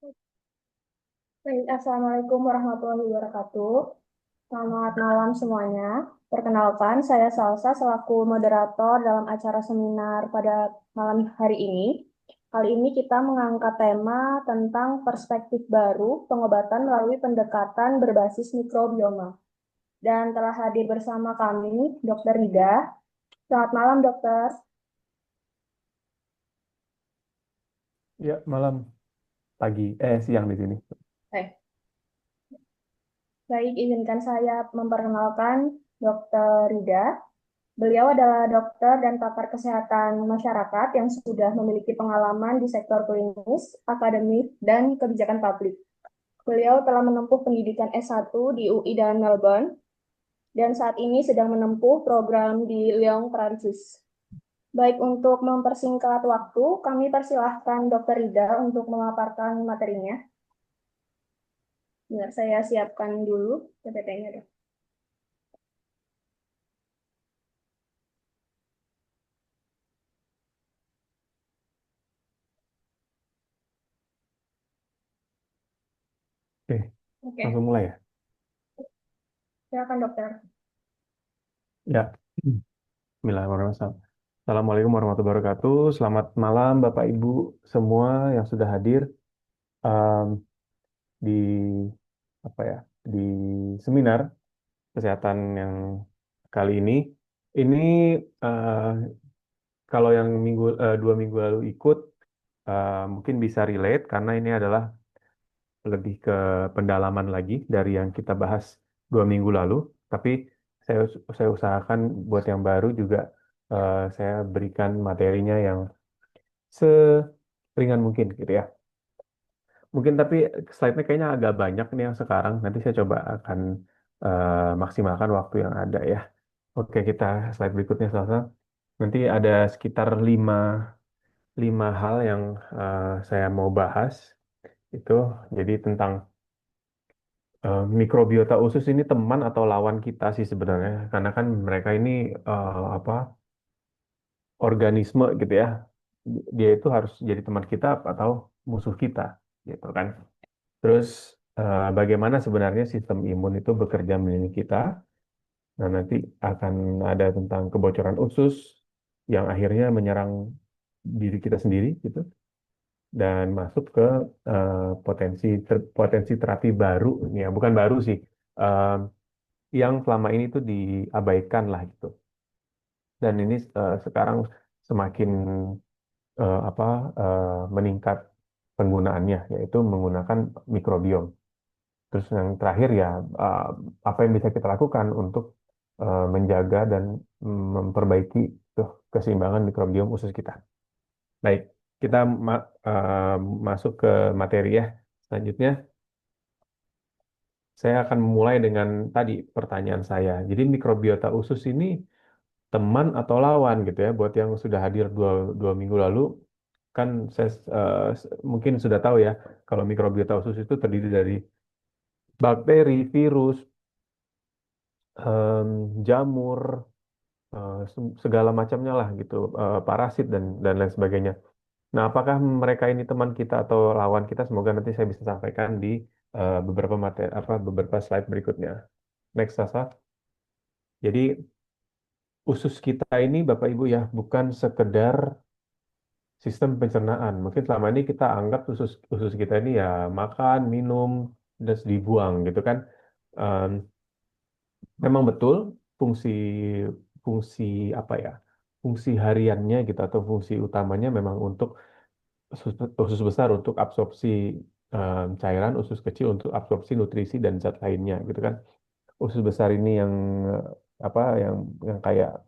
Baik, Assalamualaikum warahmatullahi wabarakatuh. Selamat malam semuanya. Perkenalkan, saya Salsa selaku moderator dalam acara seminar pada malam hari ini. Kali ini kita mengangkat tema tentang perspektif baru pengobatan melalui pendekatan berbasis mikrobioma. Dan telah hadir bersama kami Dr. Rida. Selamat malam, Dokter. Ya, malam, pagi, siang di sini. Eh, Baik, izinkan saya memperkenalkan Dr. Rida. Beliau adalah dokter dan pakar kesehatan masyarakat yang sudah memiliki pengalaman di sektor klinis, akademik, dan kebijakan publik. Beliau telah menempuh pendidikan S1 di UI dan Melbourne, dan saat ini sedang menempuh program di Lyon, Prancis. Baik, untuk mempersingkat waktu, kami persilahkan Dr. Rida untuk memaparkan materinya. Biar saya siapkan dulu PPT-nya. Oke, Oke, langsung mulai ya. silakan dokter. Ya, Bismillahirrahmanirrahim. Assalamualaikum warahmatullahi wabarakatuh. Selamat malam, Bapak Ibu semua yang sudah hadir em, di apa ya di seminar kesehatan yang kali ini. Ini eh, kalau yang 2 minggu lalu ikut mungkin bisa relate karena ini adalah lebih ke pendalaman lagi dari yang kita bahas 2 minggu lalu. Tapi saya usahakan buat yang baru juga saya berikan materinya yang seringan mungkin gitu ya. Mungkin tapi slide-nya kayaknya agak banyak nih yang sekarang. Nanti saya coba akan maksimalkan waktu yang ada ya. Oke, kita slide berikutnya Selasa. Nanti ada sekitar lima hal yang saya mau bahas itu. Jadi tentang mikrobiota usus ini teman atau lawan kita sih sebenarnya, karena kan mereka ini apa organisme gitu ya, dia itu harus jadi teman kita atau musuh kita gitu kan. Terus bagaimana sebenarnya sistem imun itu bekerja melindungi kita. Nah nanti akan ada tentang kebocoran usus yang akhirnya menyerang diri kita sendiri gitu dan masuk ke potensi terapi baru ya, bukan baru sih, eh, yang selama ini tuh diabaikan lah gitu. Dan ini sekarang semakin apa meningkat penggunaannya, yaitu menggunakan mikrobiom. Terus yang terakhir ya, eh, apa yang bisa kita lakukan untuk menjaga dan memperbaiki tuh keseimbangan mikrobiom usus kita. Baik, kita masuk ke materi ya. Selanjutnya, saya akan memulai dengan tadi pertanyaan saya. Jadi mikrobiota usus ini teman atau lawan gitu ya, buat yang sudah hadir dua minggu lalu kan saya mungkin sudah tahu ya kalau mikrobiota usus itu terdiri dari bakteri, virus, jamur, segala macamnya lah gitu, parasit dan lain sebagainya. Nah, apakah mereka ini teman kita atau lawan kita? Semoga nanti saya bisa sampaikan di beberapa materi beberapa slide berikutnya. Next, Sasa. Jadi usus kita ini Bapak Ibu ya bukan sekedar sistem pencernaan. Mungkin selama ini kita anggap usus usus kita ini ya makan, minum, dan dibuang gitu kan. Em, Memang betul fungsi fungsi apa ya? Fungsi hariannya gitu atau fungsi utamanya memang untuk usus besar untuk absorpsi cairan, usus kecil untuk absorpsi nutrisi dan zat lainnya gitu kan. Usus besar ini yang apa yang kayak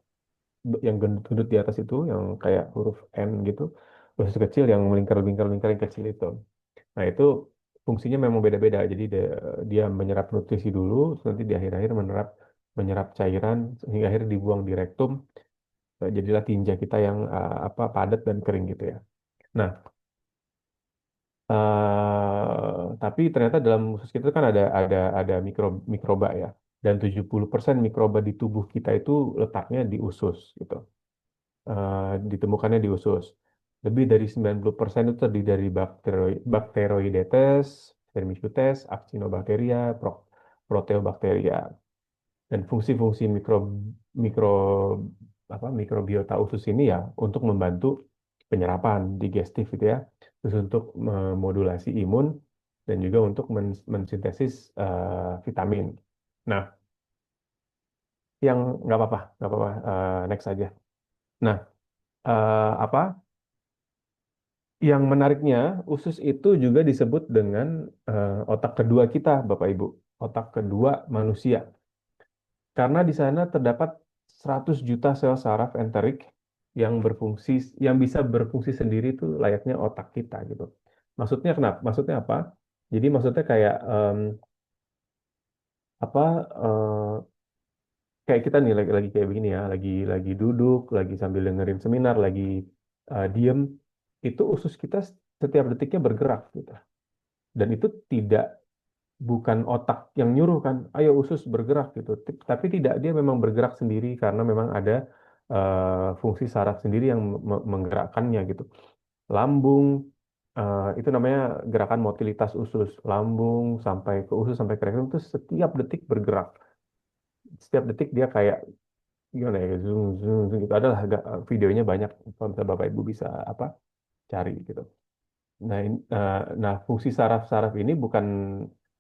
yang gendut-gendut di atas itu yang kayak huruf N gitu. Usus kecil yang melingkar-lingkar yang kecil itu. Nah, itu fungsinya memang beda-beda. Jadi dia menyerap nutrisi dulu, terus nanti di akhir-akhir menyerap cairan hingga akhirnya dibuang di rektum. Jadilah tinja kita yang apa padat dan kering gitu ya. Nah, tapi ternyata dalam usus kita kan ada mikroba ya. Dan 70% mikroba di tubuh kita itu letaknya di usus gitu. Ditemukannya di usus. Lebih dari 90% itu terdiri dari Bacteroidetes, Firmicutes, Actinobacteria, Proteobacteria. Dan fungsi-fungsi mikro mikrobiota usus ini ya untuk membantu penyerapan digestif gitu ya, terus untuk memodulasi imun dan juga untuk mensintesis vitamin. Nah, yang nggak apa-apa, next aja. Nah, apa yang menariknya, usus itu juga disebut dengan otak kedua kita, Bapak Ibu, otak kedua manusia. Karena di sana terdapat 100 juta sel saraf enterik yang berfungsi, yang bisa berfungsi sendiri itu layaknya otak kita gitu. Maksudnya kenapa? Maksudnya apa? Jadi maksudnya kayak apa? Kayak kita nih lagi kayak begini ya, lagi duduk, lagi sambil dengerin seminar, lagi diem, itu usus kita setiap detiknya bergerak gitu. Dan itu tidak bukan otak yang nyuruh kan, ayo usus bergerak gitu. Tapi tidak, dia memang bergerak sendiri karena memang ada fungsi saraf sendiri yang menggerakkannya gitu. Lambung itu namanya gerakan motilitas usus. Lambung sampai ke usus sampai ke rektum itu setiap detik bergerak. Setiap detik dia kayak gimana ya, zoom zoom, zoom gitu. Adalah videonya banyak kalau misalnya Bapak Ibu bisa apa cari gitu. Nah, nah fungsi saraf-saraf ini bukan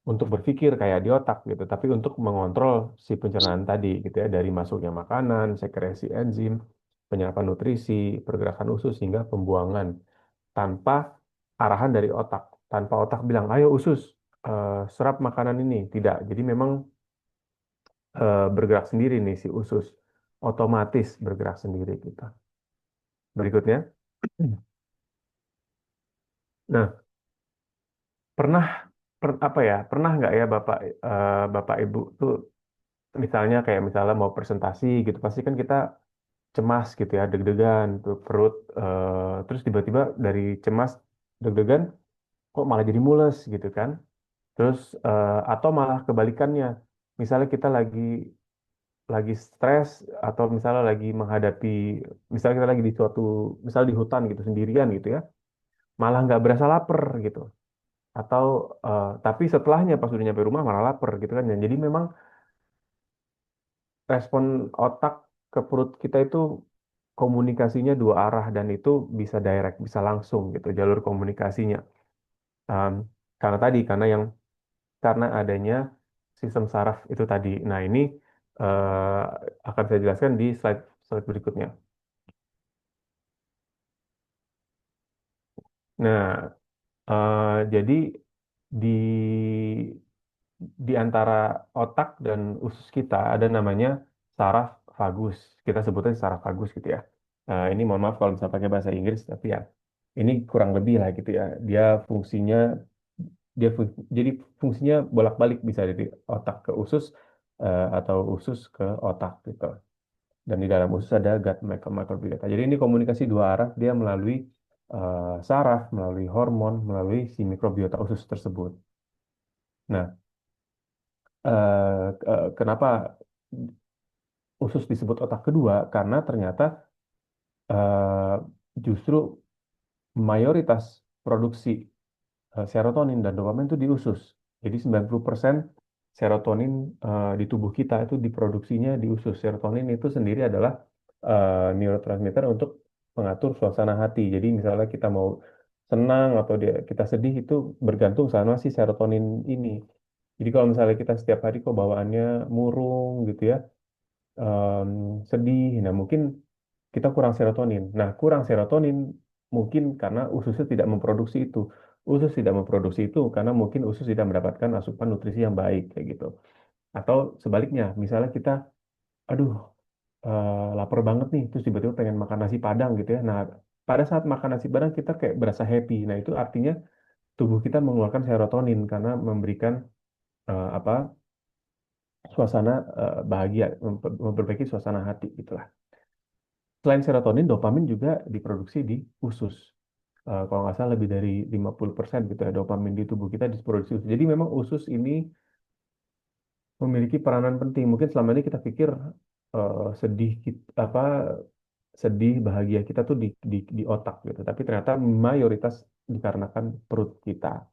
untuk berpikir kayak di otak gitu, tapi untuk mengontrol si pencernaan tadi gitu ya, dari masuknya makanan, sekresi enzim, penyerapan nutrisi, pergerakan usus hingga pembuangan tanpa arahan dari otak, tanpa otak bilang, ayo usus serap makanan ini. Tidak, jadi memang bergerak sendiri nih si usus, otomatis bergerak sendiri kita. Berikutnya, nah pernah apa ya, pernah nggak ya Bapak Ibu tuh misalnya kayak misalnya mau presentasi gitu, pasti kan kita cemas gitu ya, deg-degan tuh perut, terus tiba-tiba dari cemas deg-degan kok malah jadi mules gitu kan. Terus atau malah kebalikannya, misalnya kita lagi stres atau misalnya lagi menghadapi, misalnya kita lagi di suatu, misalnya di hutan gitu sendirian gitu ya, malah nggak berasa lapar gitu. Atau tapi setelahnya pas udah nyampe rumah malah lapar gitu kan. Dan jadi memang respon otak ke perut kita itu komunikasinya dua arah dan itu bisa direct, bisa langsung gitu jalur komunikasinya. Em, karena adanya sistem saraf itu tadi. Nah, ini akan saya jelaskan di slide berikutnya. Nah, jadi di di antara otak dan usus kita ada namanya saraf vagus. Kita sebutnya saraf vagus gitu ya. Ini mohon maaf kalau misalnya pakai bahasa Inggris, tapi ya ini kurang lebih lah gitu ya. Fungsinya jadi fungsinya bolak-balik bisa dari otak ke usus atau usus ke otak gitu. Dan di dalam usus ada gut microbiota. Jadi ini komunikasi dua arah, dia melalui saraf, melalui hormon, melalui si mikrobiota usus tersebut. Nah, kenapa usus disebut otak kedua? Karena ternyata eh, justru mayoritas produksi serotonin dan dopamin itu di usus. Jadi 90% serotonin di tubuh kita itu diproduksinya di usus. Serotonin itu sendiri adalah neurotransmitter untuk mengatur suasana hati. Jadi misalnya kita mau senang atau kita sedih itu bergantung sama si serotonin ini. Jadi kalau misalnya kita setiap hari kok bawaannya murung gitu ya, em, sedih, nah mungkin kita kurang serotonin. Nah, kurang serotonin mungkin karena ususnya tidak memproduksi itu. Usus tidak memproduksi itu karena mungkin usus tidak mendapatkan asupan nutrisi yang baik kayak gitu. Atau sebaliknya, misalnya kita, aduh, lapar banget nih, terus tiba-tiba pengen makan nasi Padang gitu ya. Nah, pada saat makan nasi Padang kita kayak berasa happy. Nah, itu artinya tubuh kita mengeluarkan serotonin karena memberikan apa suasana bahagia, memperbaiki suasana hati gitulah. Selain serotonin, dopamin juga diproduksi di usus. Kalau nggak salah lebih dari 50% gitu ya dopamin di tubuh kita diproduksi usus. Jadi memang usus ini memiliki peranan penting. Mungkin selama ini kita pikir sedih apa sedih, bahagia kita tuh di otak gitu. Tapi ternyata mayoritas dikarenakan perut kita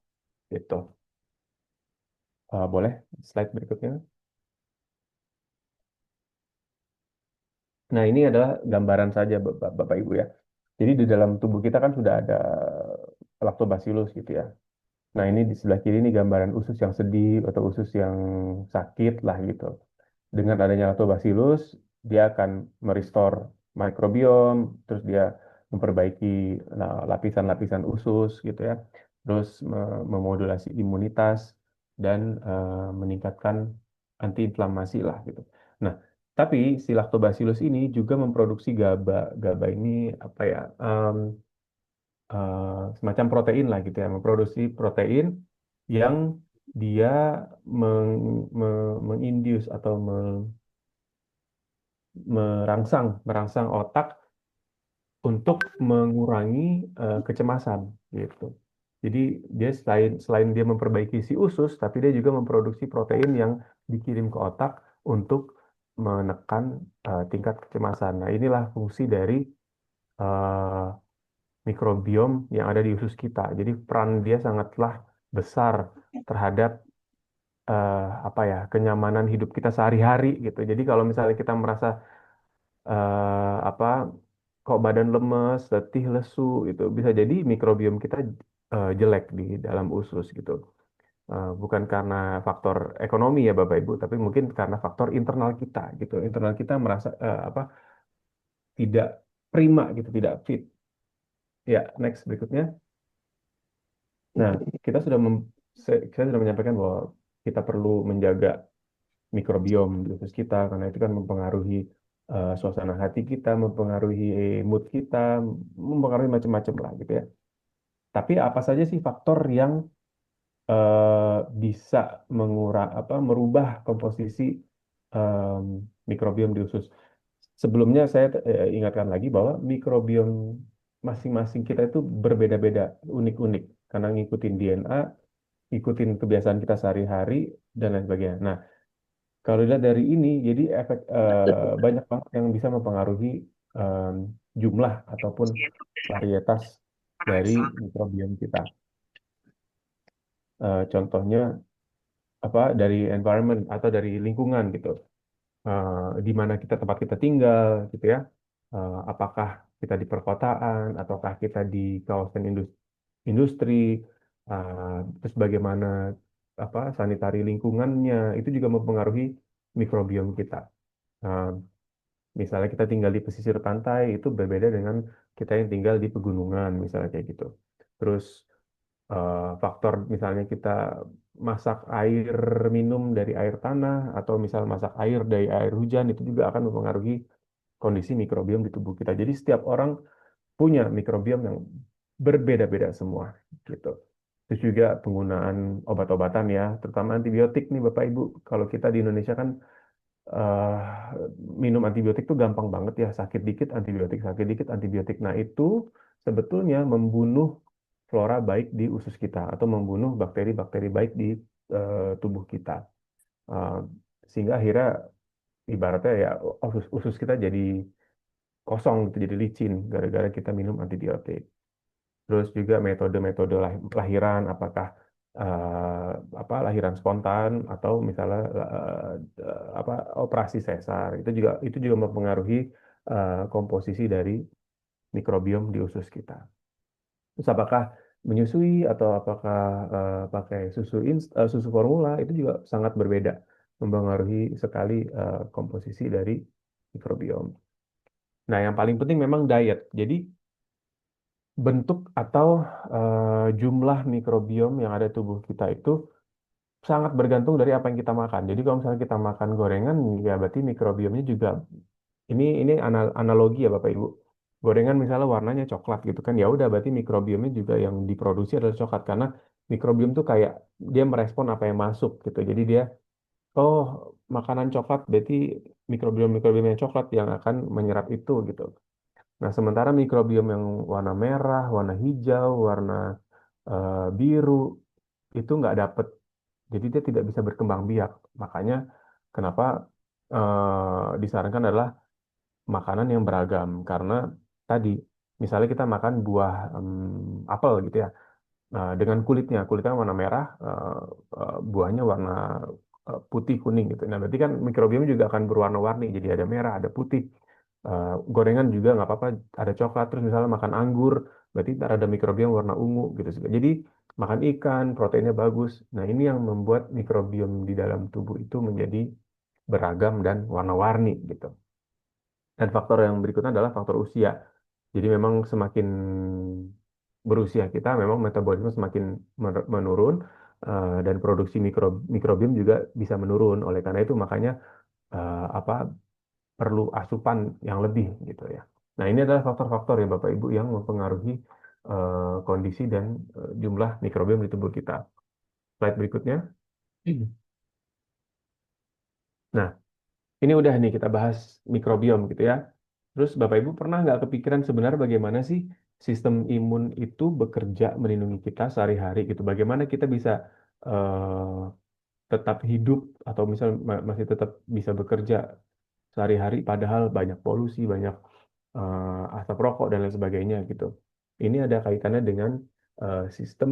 gitu. Boleh slide berikutnya. Nah, ini adalah gambaran saja Bapak Ibu ya. Jadi di dalam tubuh kita kan sudah ada lactobacillus gitu ya. Nah, ini di sebelah kiri ini gambaran usus yang sedih atau usus yang sakit lah gitu. Dengan adanya lactobacillus, dia akan merestore mikrobiom, terus dia memperbaiki lapisan-lapisan usus gitu ya. Terus memodulasi imunitas dan meningkatkan antiinflamasi lah gitu. Nah, tapi si lactobacillus ini juga memproduksi GABA. GABA ini apa ya? Semacam protein lah gitu ya, memproduksi protein yang dia menginduce atau merangsang otak untuk mengurangi kecemasan gitu. Jadi dia selain dia memperbaiki si usus, tapi dia juga memproduksi protein yang dikirim ke otak untuk menekan tingkat kecemasan. Nah, inilah fungsi dari eh, mikrobiom yang ada di usus kita. Jadi peran dia sangatlah besar terhadap apa ya, kenyamanan hidup kita sehari-hari gitu. Jadi kalau misalnya kita merasa apa, kok badan lemes, letih, lesu itu bisa jadi mikrobiom kita jelek di dalam usus gitu. Bukan karena faktor ekonomi ya Bapak Ibu, tapi mungkin karena faktor internal kita gitu. Internal kita merasa apa, tidak prima gitu, tidak fit. Ya, next berikutnya. Nah, kita sudah saya sudah menyampaikan bahwa kita perlu menjaga mikrobiom di usus kita karena itu kan mempengaruhi suasana hati kita, mempengaruhi mood kita, mempengaruhi macam-macam lah gitu ya. Tapi apa saja sih faktor yang bisa merubah komposisi em, mikrobiom di usus? Sebelumnya saya ingatkan lagi bahwa mikrobiom masing-masing kita itu berbeda-beda, unik-unik karena ngikutin DNA, ngikutin kebiasaan kita sehari-hari dan lain sebagainya. Nah, kalau dilihat dari ini, jadi banyak banget yang bisa mempengaruhi em, jumlah ataupun varietas dari mikrobiom kita. Contohnya apa, dari environment atau dari lingkungan gitu. Di mana tempat kita tinggal gitu ya. Apakah kita di perkotaan ataukah kita di kawasan industri, terus bagaimana apa sanitari lingkungannya itu juga mempengaruhi mikrobiom kita. Uh, Misalnya kita tinggal di pesisir pantai itu berbeda dengan kita yang tinggal di pegunungan misalnya kayak gitu. Terus faktor misalnya kita masak air minum dari air tanah atau misal masak air dari air hujan itu juga akan mempengaruhi kondisi mikrobiom di tubuh kita. Jadi setiap orang punya mikrobiom yang berbeda-beda semua gitu. Terus juga penggunaan obat-obatan ya, terutama antibiotik nih Bapak Ibu. Kalau kita di Indonesia kan eh, minum antibiotik tuh gampang banget ya, sakit dikit antibiotik, sakit dikit antibiotik. Nah, itu sebetulnya membunuh flora baik di usus kita atau membunuh bakteri-bakteri baik di tubuh kita. Eh, Sehingga akhirnya ibaratnya ya usus kita jadi kosong gitu, jadi licin gara-gara kita minum antibiotik. Terus juga metode-metode lahiran, apakah eh, lahiran spontan atau misalnya apa operasi sesar itu juga mempengaruhi komposisi dari mikrobiom di usus kita. Terus apakah menyusui atau apakah pakai susu formula itu juga sangat berbeda, mempengaruhi sekali komposisi dari mikrobiom. Nah, yang paling penting memang diet. Jadi bentuk atau jumlah mikrobiom yang ada di tubuh kita itu sangat bergantung dari apa yang kita makan. Jadi kalau misalnya kita makan gorengan, ya berarti mikrobiomnya juga ini analogi ya Bapak Ibu. Gorengan misalnya warnanya coklat gitu kan, ya udah berarti mikrobiomnya juga yang diproduksi adalah coklat karena mikrobiom tuh kayak dia merespon apa yang masuk gitu. Jadi dia, oh, makanan coklat berarti mikrobiom yang coklat yang akan menyerap itu gitu. Nah, sementara mikrobiom yang warna merah, warna hijau, warna biru itu nggak dapet. Jadi dia tidak bisa berkembang biak. Makanya kenapa disarankan adalah makanan yang beragam karena tadi misalnya kita makan buah apel gitu ya. Nah, dengan kulitnya warna merah, buahnya warna putih kuning gitu. Nah, berarti kan mikrobiom juga akan berwarna-warni. Jadi ada merah, ada putih. Gorengan juga nggak apa-apa, ada coklat. Terus misalnya makan anggur, berarti ntar ada mikrobiom warna ungu gitu. Jadi makan ikan, proteinnya bagus. Nah, ini yang membuat mikrobiom di dalam tubuh itu menjadi beragam dan warna-warni gitu. Dan faktor yang berikutnya adalah faktor usia. Jadi memang semakin berusia kita, memang metabolisme semakin menurun dan produksi mikrobiom juga bisa menurun. Oleh karena itu makanya apa perlu asupan yang lebih gitu ya. Nah ini adalah faktor-faktor ya Bapak Ibu yang mempengaruhi kondisi dan jumlah mikrobiom di tubuh kita. Slide berikutnya. Nah, ini udah nih kita bahas mikrobiom gitu ya. Terus Bapak Ibu pernah nggak kepikiran sebenarnya bagaimana sih sistem imun itu bekerja melindungi kita sehari-hari gitu? Bagaimana kita bisa tetap hidup atau misal masih tetap bisa bekerja sehari-hari padahal banyak polusi, banyak asap rokok dan lain sebagainya gitu. Ini ada kaitannya dengan sistem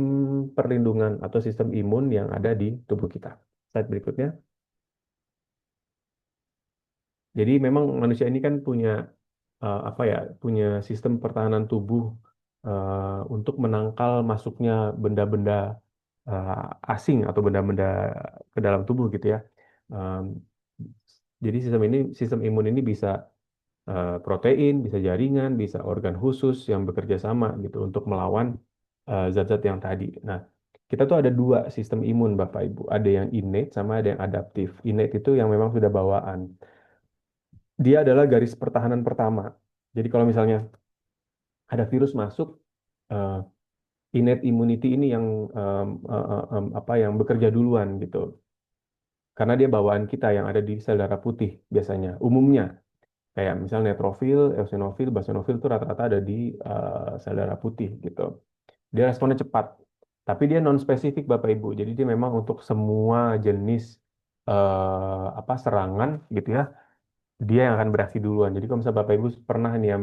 perlindungan atau sistem imun yang ada di tubuh kita. Slide berikutnya. Jadi memang manusia ini kan punya apa ya, punya sistem pertahanan tubuh untuk menangkal masuknya benda-benda eh, asing atau benda-benda ke dalam tubuh gitu ya. Em, jadi sistem imun ini bisa protein, bisa jaringan, bisa organ khusus yang bekerja sama gitu untuk melawan zat-zat yang tadi. Nah, kita tuh ada dua sistem imun Bapak Ibu. Ada yang innate sama ada yang adaptif. Innate itu yang memang sudah bawaan. Dia adalah garis pertahanan pertama. Jadi kalau misalnya ada virus masuk, eh, innate immunity ini yang apa yang bekerja duluan gitu. Karena dia bawaan kita yang ada di sel darah putih biasanya. Umumnya kayak misalnya neutrofil, eosinofil, basenofil itu rata-rata ada di sel darah putih gitu. Dia responnya cepat. Tapi dia non spesifik Bapak Ibu. Jadi dia memang untuk semua jenis apa serangan gitu ya dia yang akan beraksi duluan. Jadi kalau misalnya Bapak Ibu pernah nih ya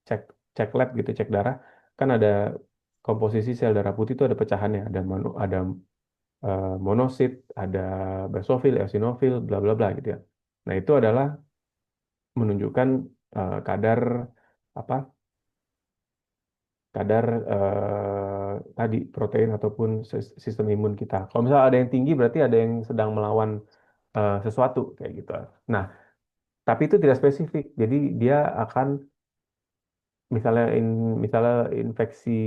cek cek lab gitu, cek darah, kan ada komposisi sel darah putih itu ada pecahannya, ada monosit, ada basofil, eosinofil, bla bla bla gitu ya. Nah, itu adalah menunjukkan kadar apa? Kadar tadi protein ataupun sistem imun kita. Kalau misalnya ada yang tinggi berarti ada yang sedang melawan sesuatu kayak gitu. Nah, tapi itu tidak spesifik. Jadi dia akan misalnya misalnya infeksi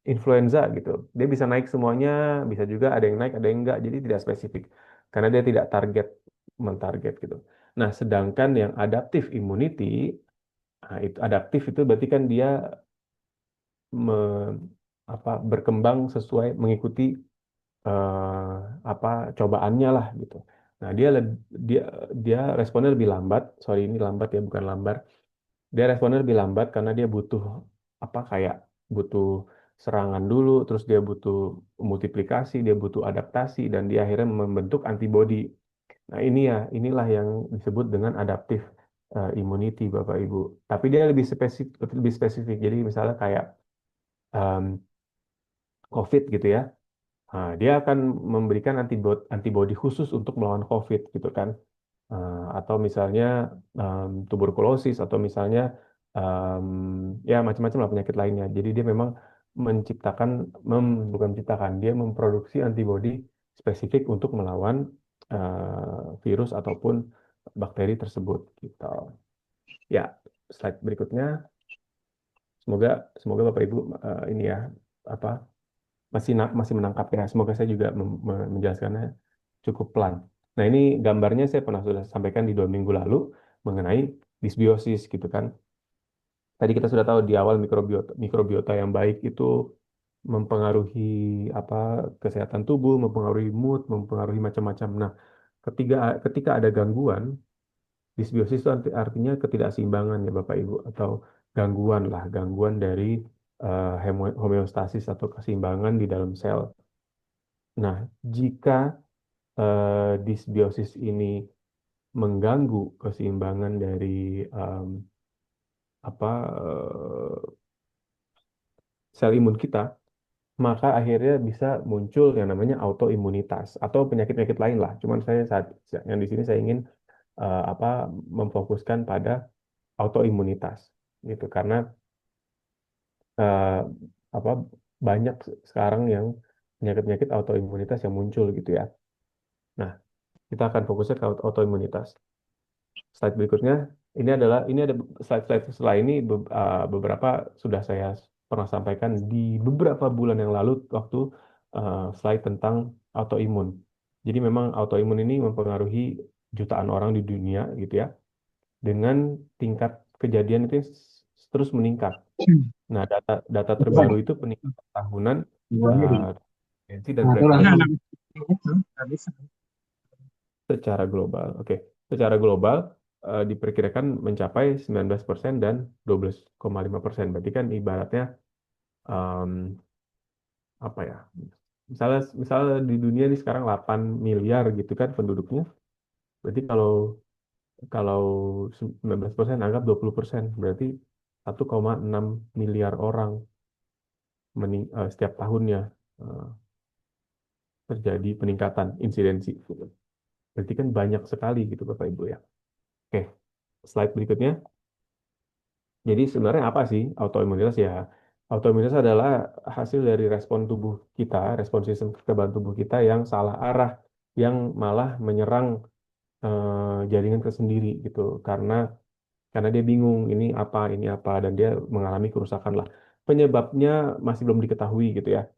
influenza gitu, dia bisa naik semuanya, bisa juga ada yang naik, ada yang enggak, jadi tidak spesifik karena dia tidak mentarget gitu. Nah, sedangkan yang adaptive immunity, nah, itu adaptif itu berarti kan dia me- berkembang sesuai mengikuti eh, apa cobaannya lah gitu. Nah, dia dia responnya lebih lambat. Sorry, ini lambat ya, bukan lambar. Dia responnya lebih lambat karena dia butuh kayak butuh serangan dulu, terus dia butuh multiplikasi, dia butuh adaptasi, dan dia akhirnya membentuk antibodi. Nah inilah yang disebut dengan adaptive immunity Bapak Ibu. Tapi dia lebih spesifik. Jadi misalnya kayak em, COVID gitu ya, nah, dia akan memberikan antibodi khusus untuk melawan COVID gitu kan. Atau misalnya tuberkulosis atau misalnya em, ya macam-macam lah penyakit lainnya. Jadi dia memang menciptakan bukan menciptakan, dia memproduksi antibodi spesifik untuk melawan virus ataupun bakteri tersebut gitu. Ya, slide berikutnya. Semoga semoga Bapak Ibu ini ya apa masih menangkap ya. Semoga saya juga menjelaskannya cukup pelan. Nah, ini gambarnya saya pernah sudah sampaikan di 2 minggu lalu mengenai disbiosis gitu kan. Tadi kita sudah tahu di awal mikrobiota yang baik itu mempengaruhi apa kesehatan tubuh, mempengaruhi mood, mempengaruhi macam-macam. Nah, ketika ketika ada gangguan, disbiosis itu artinya ketidakseimbangan ya Bapak Ibu atau gangguan lah, gangguan dari homeostasis atau keseimbangan di dalam sel. Nah, jika disbiosis ini mengganggu keseimbangan dari em, apa sel imun kita, maka akhirnya bisa muncul yang namanya autoimunitas atau penyakit-penyakit lain lah. Cuman saya saat yang di sini saya ingin apa memfokuskan pada autoimunitas gitu karena eh, apa banyak sekarang yang penyakit-penyakit autoimunitas yang muncul gitu ya. Nah, kita akan fokusnya ke autoimunitas. Slide berikutnya, ini ada slide-slide setelah ini beberapa sudah saya pernah sampaikan di beberapa bulan yang lalu waktu slide tentang autoimun. Jadi memang autoimun ini mempengaruhi jutaan orang di dunia gitu ya, dengan tingkat kejadian itu terus meningkat. Nah, data data terbaru Igual, itu peningkatan tahunan igualnya eh, di. definisi dan Nah, itu lah. prevalensi Itu habis. secara global. Oke, secara global diperkirakan mencapai 19% dan 12,5%. Berarti kan ibaratnya em, apa ya? Misalnya di dunia ini sekarang 8 miliar gitu kan penduduknya. Berarti kalau kalau 19% anggap 20%, berarti 1,6 miliar orang setiap tahunnya eh, terjadi peningkatan insidensi gitu. Berarti kan banyak sekali gitu Bapak Ibu ya. Oke, slide berikutnya. Jadi sebenarnya apa sih autoimunitas ya? Autoimunitas adalah hasil dari respon tubuh kita, respon sistem kekebalan tubuh kita yang salah arah, yang malah menyerang jaringan tersendiri gitu. Karena dia bingung ini apa, dan dia mengalami kerusakan lah. Penyebabnya masih belum diketahui gitu ya.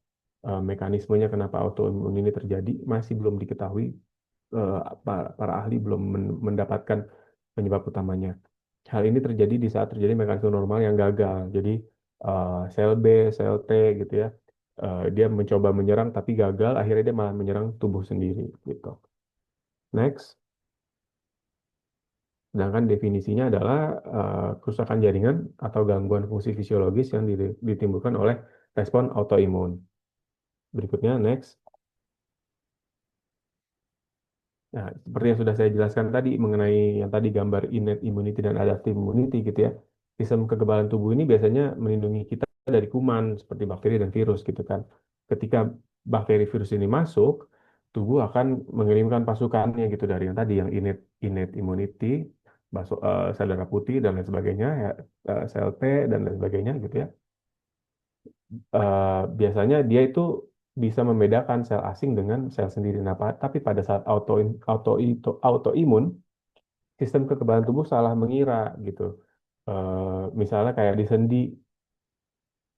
Mekanismenya kenapa autoimun ini terjadi masih belum diketahui. Para ahli belum mendapatkan penyebab utamanya. Hal ini terjadi di saat terjadi mekanisme normal yang gagal. Jadi sel B, sel T gitu ya, dia mencoba menyerang tapi gagal, akhirnya dia malah menyerang tubuh sendiri gitu. Next, sedangkan definisinya adalah kerusakan jaringan atau gangguan fungsi fisiologis yang ditimbulkan oleh respon autoimun. Berikutnya, next. Nah, seperti yang sudah saya jelaskan tadi mengenai yang tadi gambar innate immunity dan adaptive immunity gitu ya. Sistem kekebalan tubuh ini biasanya melindungi kita dari kuman seperti bakteri dan virus gitu kan. Ketika bakteri virus ini masuk, tubuh akan mengirimkan pasukannya gitu dari yang tadi yang innate immunity, sel darah putih dan lain sebagainya, ya, sel T dan lain sebagainya gitu ya. Biasanya dia itu bisa membedakan sel asing dengan sel sendiri. Nah, tapi pada saat autoimun, sistem kekebalan tubuh salah mengira gitu. Misalnya kayak di sendi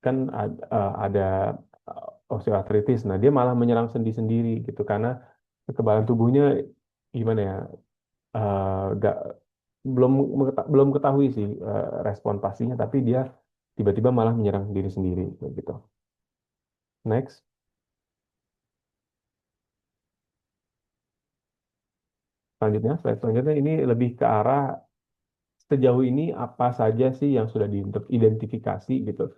kan ada osteoartritis. Nah, dia malah menyerang sendi sendiri gitu karena kekebalan tubuhnya gimana ya? Nggak belum ketahui sih respon pastinya, tapi dia tiba-tiba malah menyerang diri sendiri gitu. Next. Selanjutnya, slide selanjutnya ini lebih ke arah sejauh ini apa saja sih yang sudah diidentifikasi gitu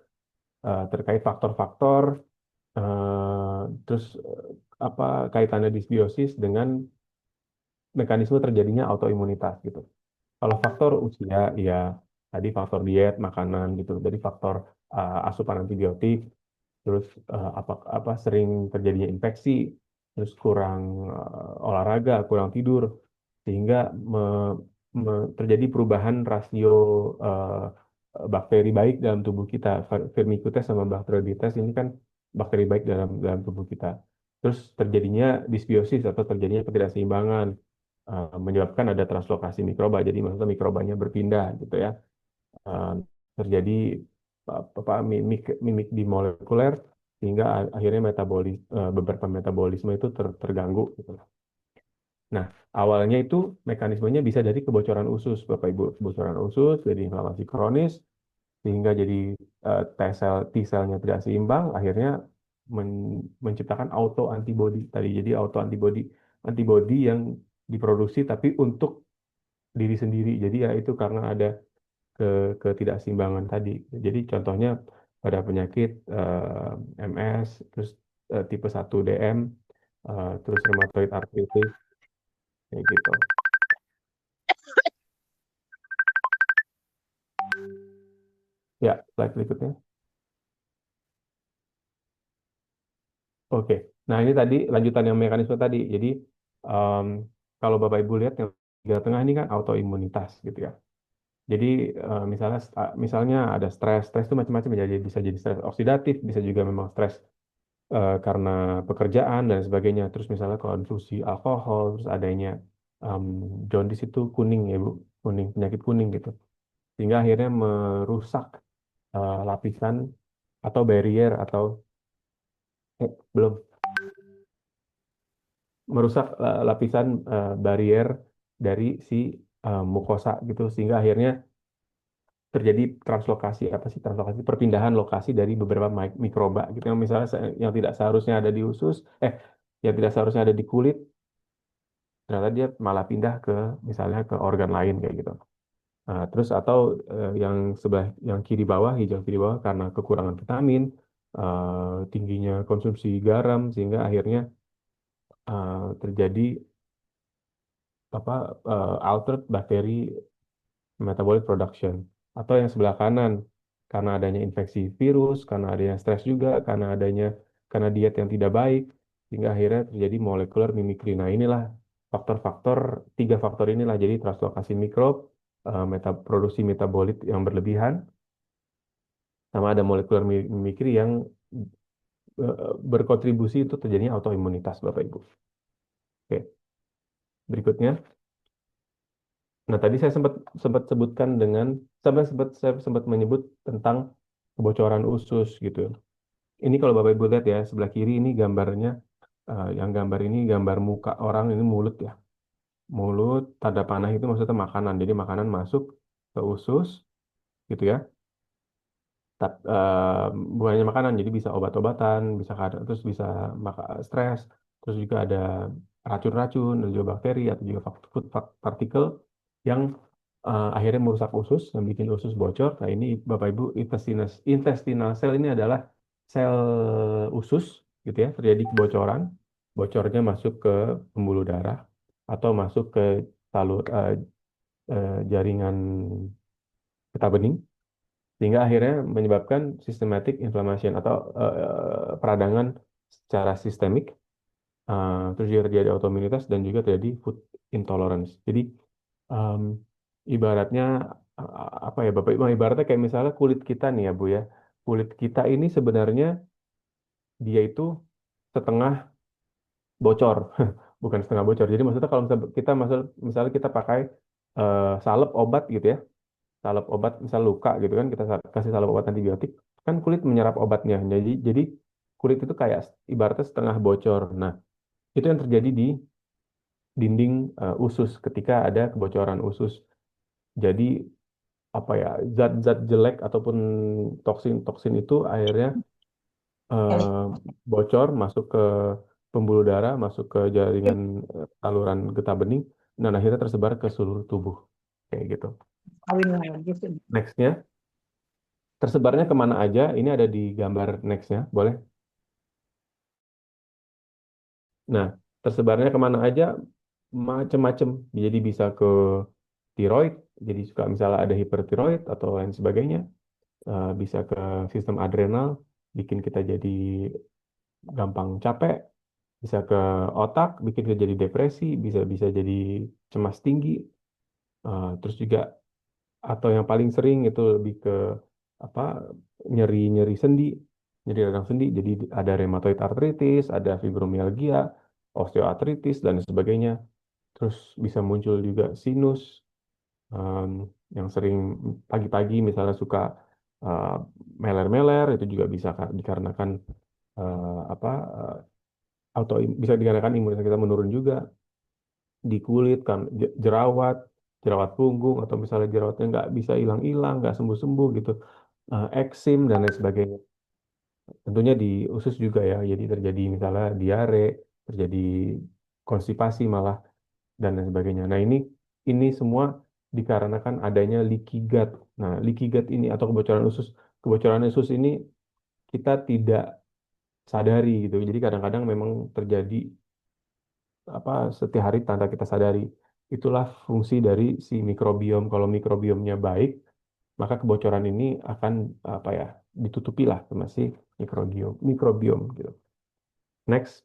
terkait faktor-faktor terus apa kaitannya disbiosis dengan mekanisme terjadinya autoimunitas gitu. Kalau faktor usia ya tadi faktor diet, makanan gitu. Jadi faktor asupan antibiotik, terus apa sering terjadinya infeksi, terus kurang olahraga, kurang tidur, sehingga terjadi perubahan rasio eh, bakteri baik dalam tubuh kita. Firmicutes sama Bacteroidetes ini kan bakteri baik dalam dalam tubuh kita. Terus terjadinya disbiosis atau terjadinya ketidakseimbangan, menyebabkan ada translokasi mikroba. Jadi maksudnya mikrobanya berpindah gitu ya. Eh, Terjadi mimik mimik di molekuler sehingga akhirnya beberapa metabolisme itu terganggu gitu. Nah, awalnya itu mekanismenya bisa dari kebocoran usus, Bapak Ibu. Kebocoran usus jadi inflamasi kronis sehingga jadi T-selnya tidak seimbang, akhirnya menciptakan auto antibody tadi. Jadi auto antibody yang diproduksi tapi untuk diri sendiri. Jadi ya itu karena ada ke ketidakseimbangan tadi. Jadi contohnya pada penyakit MS, terus tipe 1 DM, terus rheumatoid arthritis, kayak gitu. Ya, slide berikutnya. Oke. Nah, ini tadi lanjutan yang mekanisme tadi. Jadi, em, kalau Bapak Ibu lihat yang di tengah ini kan autoimunitas gitu ya. Jadi, misalnya ada stres. Stres itu macam-macam ya. Jadi bisa jadi stres oksidatif, bisa juga memang stres karena pekerjaan dan sebagainya. Terus misalnya konsumsi alkohol, terus adanya em, jaundice itu kuning ya Bu, kuning, penyakit kuning gitu. Sehingga akhirnya merusak lapisan atau barrier atau belum merusak lapisan barrier dari si mukosa gitu, sehingga akhirnya terjadi translokasi apa sih translokasi perpindahan lokasi dari beberapa mikroba gitu yang misalnya yang tidak seharusnya ada di usus yang tidak seharusnya ada di kulit, ternyata dia malah pindah ke misalnya ke organ lain kayak gitu. Nah, terus atau yang sebelah yang kiri bawah, hijau kiri bawah, karena kekurangan vitamin, tingginya konsumsi garam, sehingga akhirnya terjadi apa altered bakteri metabolic production. Atau yang sebelah kanan, karena adanya infeksi virus, karena adanya stres juga, karena diet yang tidak baik, sehingga akhirnya terjadi molecular mimicry. Nah, inilah faktor-faktor, tiga faktor inilah, jadi translokasi mikrob, produksi metabolit yang berlebihan, sama ada molecular mimicry yang berkontribusi untuk terjadinya autoimunitas, Bapak Ibu. Oke, berikutnya. Nah, tadi saya sempat sempat sebutkan saya sempat menyebut tentang kebocoran usus gitu. Ini kalau Bapak Ibu lihat ya, sebelah kiri ini gambarnya, yang gambar ini gambar muka orang, ini mulut ya. Mulut, tanda panah itu maksudnya makanan. Jadi makanan masuk ke usus gitu ya. Bukan hanya makanan, jadi bisa obat-obatan, terus bisa stres, terus juga ada racun-racun, dan juga bakteri atau juga food particle yang akhirnya merusak usus, yang bikin usus bocor. Nah, ini Bapak Ibu, intestinal cell ini adalah sel usus gitu ya, terjadi kebocoran, bocornya masuk ke pembuluh darah atau masuk ke jaringan getah bening, sehingga akhirnya menyebabkan systematic inflammation atau peradangan secara sistemik, terus juga terjadi autoimunitas dan juga terjadi food intolerance. Jadi em, ibaratnya apa ya Bapak Ibu, ibaratnya kayak misalnya kulit kita nih ya Bu ya, kulit kita ini sebenarnya dia itu setengah bocor, bukan setengah bocor. Jadi maksudnya kalau misalnya kita pakai salep obat gitu ya, salep obat misal luka gitu kan, kita kasih salep obat antibiotik, kan kulit menyerap obatnya. Jadi kulit itu kayak ibaratnya setengah bocor. Nah, itu yang terjadi di dinding usus ketika ada kebocoran usus. Jadi apa ya, zat-zat jelek ataupun toksin-toksin itu akhirnya eh, bocor masuk ke pembuluh darah, masuk ke jaringan saluran getah bening, dan akhirnya tersebar ke seluruh tubuh kayak gitu. Kawin lagi sih. Nextnya, tersebarnya kemana aja? Ini ada di gambar nextnya, boleh? Nah, tersebarnya kemana aja? Macem-macem. Jadi bisa ke tiroid, jadi suka misalnya ada hipertiroid atau lain sebagainya. Bisa ke sistem adrenal, bikin kita jadi gampang capek. Bisa ke otak, bikin kita jadi depresi, bisa bisa jadi cemas tinggi. Terus juga atau yang paling sering itu lebih ke apa, nyeri nyeri sendi, nyeri radang sendi. Jadi ada rheumatoid arthritis, ada fibromialgia, osteoartritis dan sebagainya. Terus bisa muncul juga sinus, em, yang sering pagi-pagi misalnya suka eh, meler-meler, itu juga bisa dikarenakan apa bisa dikarenakan imunitas kita menurun juga. Di kulit kan jerawat, jerawat punggung, atau misalnya jerawatnya nggak bisa hilang-hilang, nggak sembuh-sembuh gitu, eksim dan lain sebagainya. Tentunya di usus juga ya, jadi terjadi misalnya diare, terjadi konstipasi malah dan lain sebagainya. Nah, ini semua dikarenakan adanya leaky gut. Nah, leaky gut ini atau kebocoran usus ini kita tidak sadari gitu. Jadi kadang-kadang memang terjadi apa setiap hari tanpa kita sadari. Itulah fungsi dari si mikrobiom. Kalau mikrobiomnya baik, maka kebocoran ini akan apa ya ditutupi lah sama si mikrobiom gitu. Next.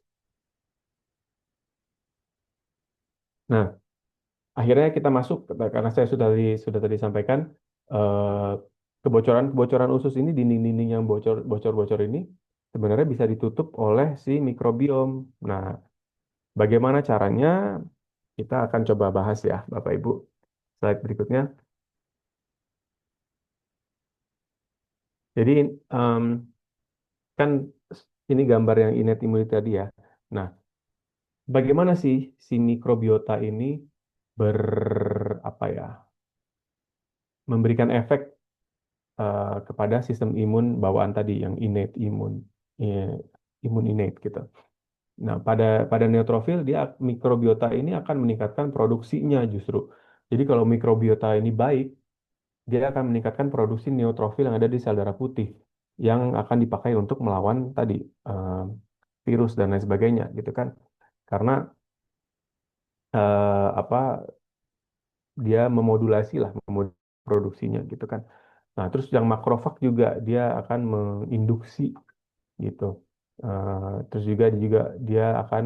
Nah, akhirnya kita masuk karena saya sudah tadi sampaikan eh, kebocoran usus ini dinding-dinding yang bocor-bocor ini sebenarnya bisa ditutup oleh si mikrobiom. Nah, bagaimana caranya? Kita akan coba bahas ya, Bapak Ibu. Slide berikutnya. Jadi em, kan ini gambar yang innate immunity tadi ya. Nah, bagaimana sih si mikrobiota ini ber apa ya memberikan efek kepada sistem imun bawaan tadi yang eh, imun innate gitu. Nah, pada neutrofil dia mikrobiota ini akan meningkatkan produksinya justru. Jadi kalau mikrobiota ini baik, dia akan meningkatkan produksi neutrofil yang ada di sel darah putih yang akan dipakai untuk melawan tadi eh, virus dan lain sebagainya gitu kan. Karena apa dia memodulasi lah produksinya gitu kan. Nah, terus yang makrofag juga dia akan menginduksi gitu. Terus juga dia akan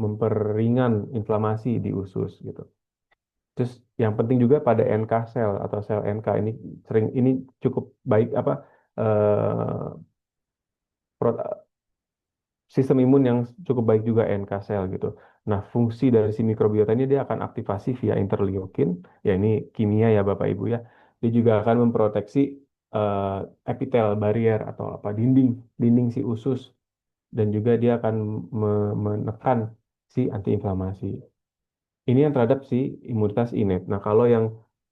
memperingan inflamasi di usus gitu. Terus yang penting juga pada NK sel atau sel NK ini cukup baik eh, pro- sistem imun yang cukup baik juga NK sel gitu. Nah, fungsi dari si mikrobiota ini dia akan aktivasi via interleukin, ya ini kimia ya Bapak Ibu ya. Dia juga akan memproteksi epitel barrier atau apa dinding dinding si usus dan juga dia akan menekan si antiinflamasi. Ini yang terhadap si imunitas innate. Nah, kalau yang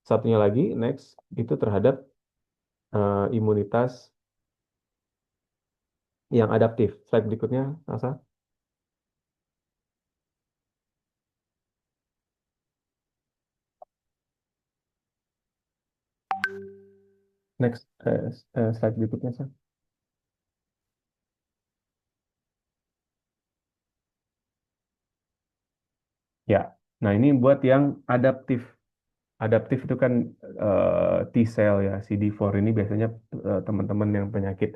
satunya lagi next itu terhadap imunitas yang adaptif. Slide berikutnya, Asa. Next, slide berikutnya, Sa. Ya, nah ini buat yang adaptif. Adaptif itu kan T cell ya, CD4 ini biasanya teman-teman yang penyakit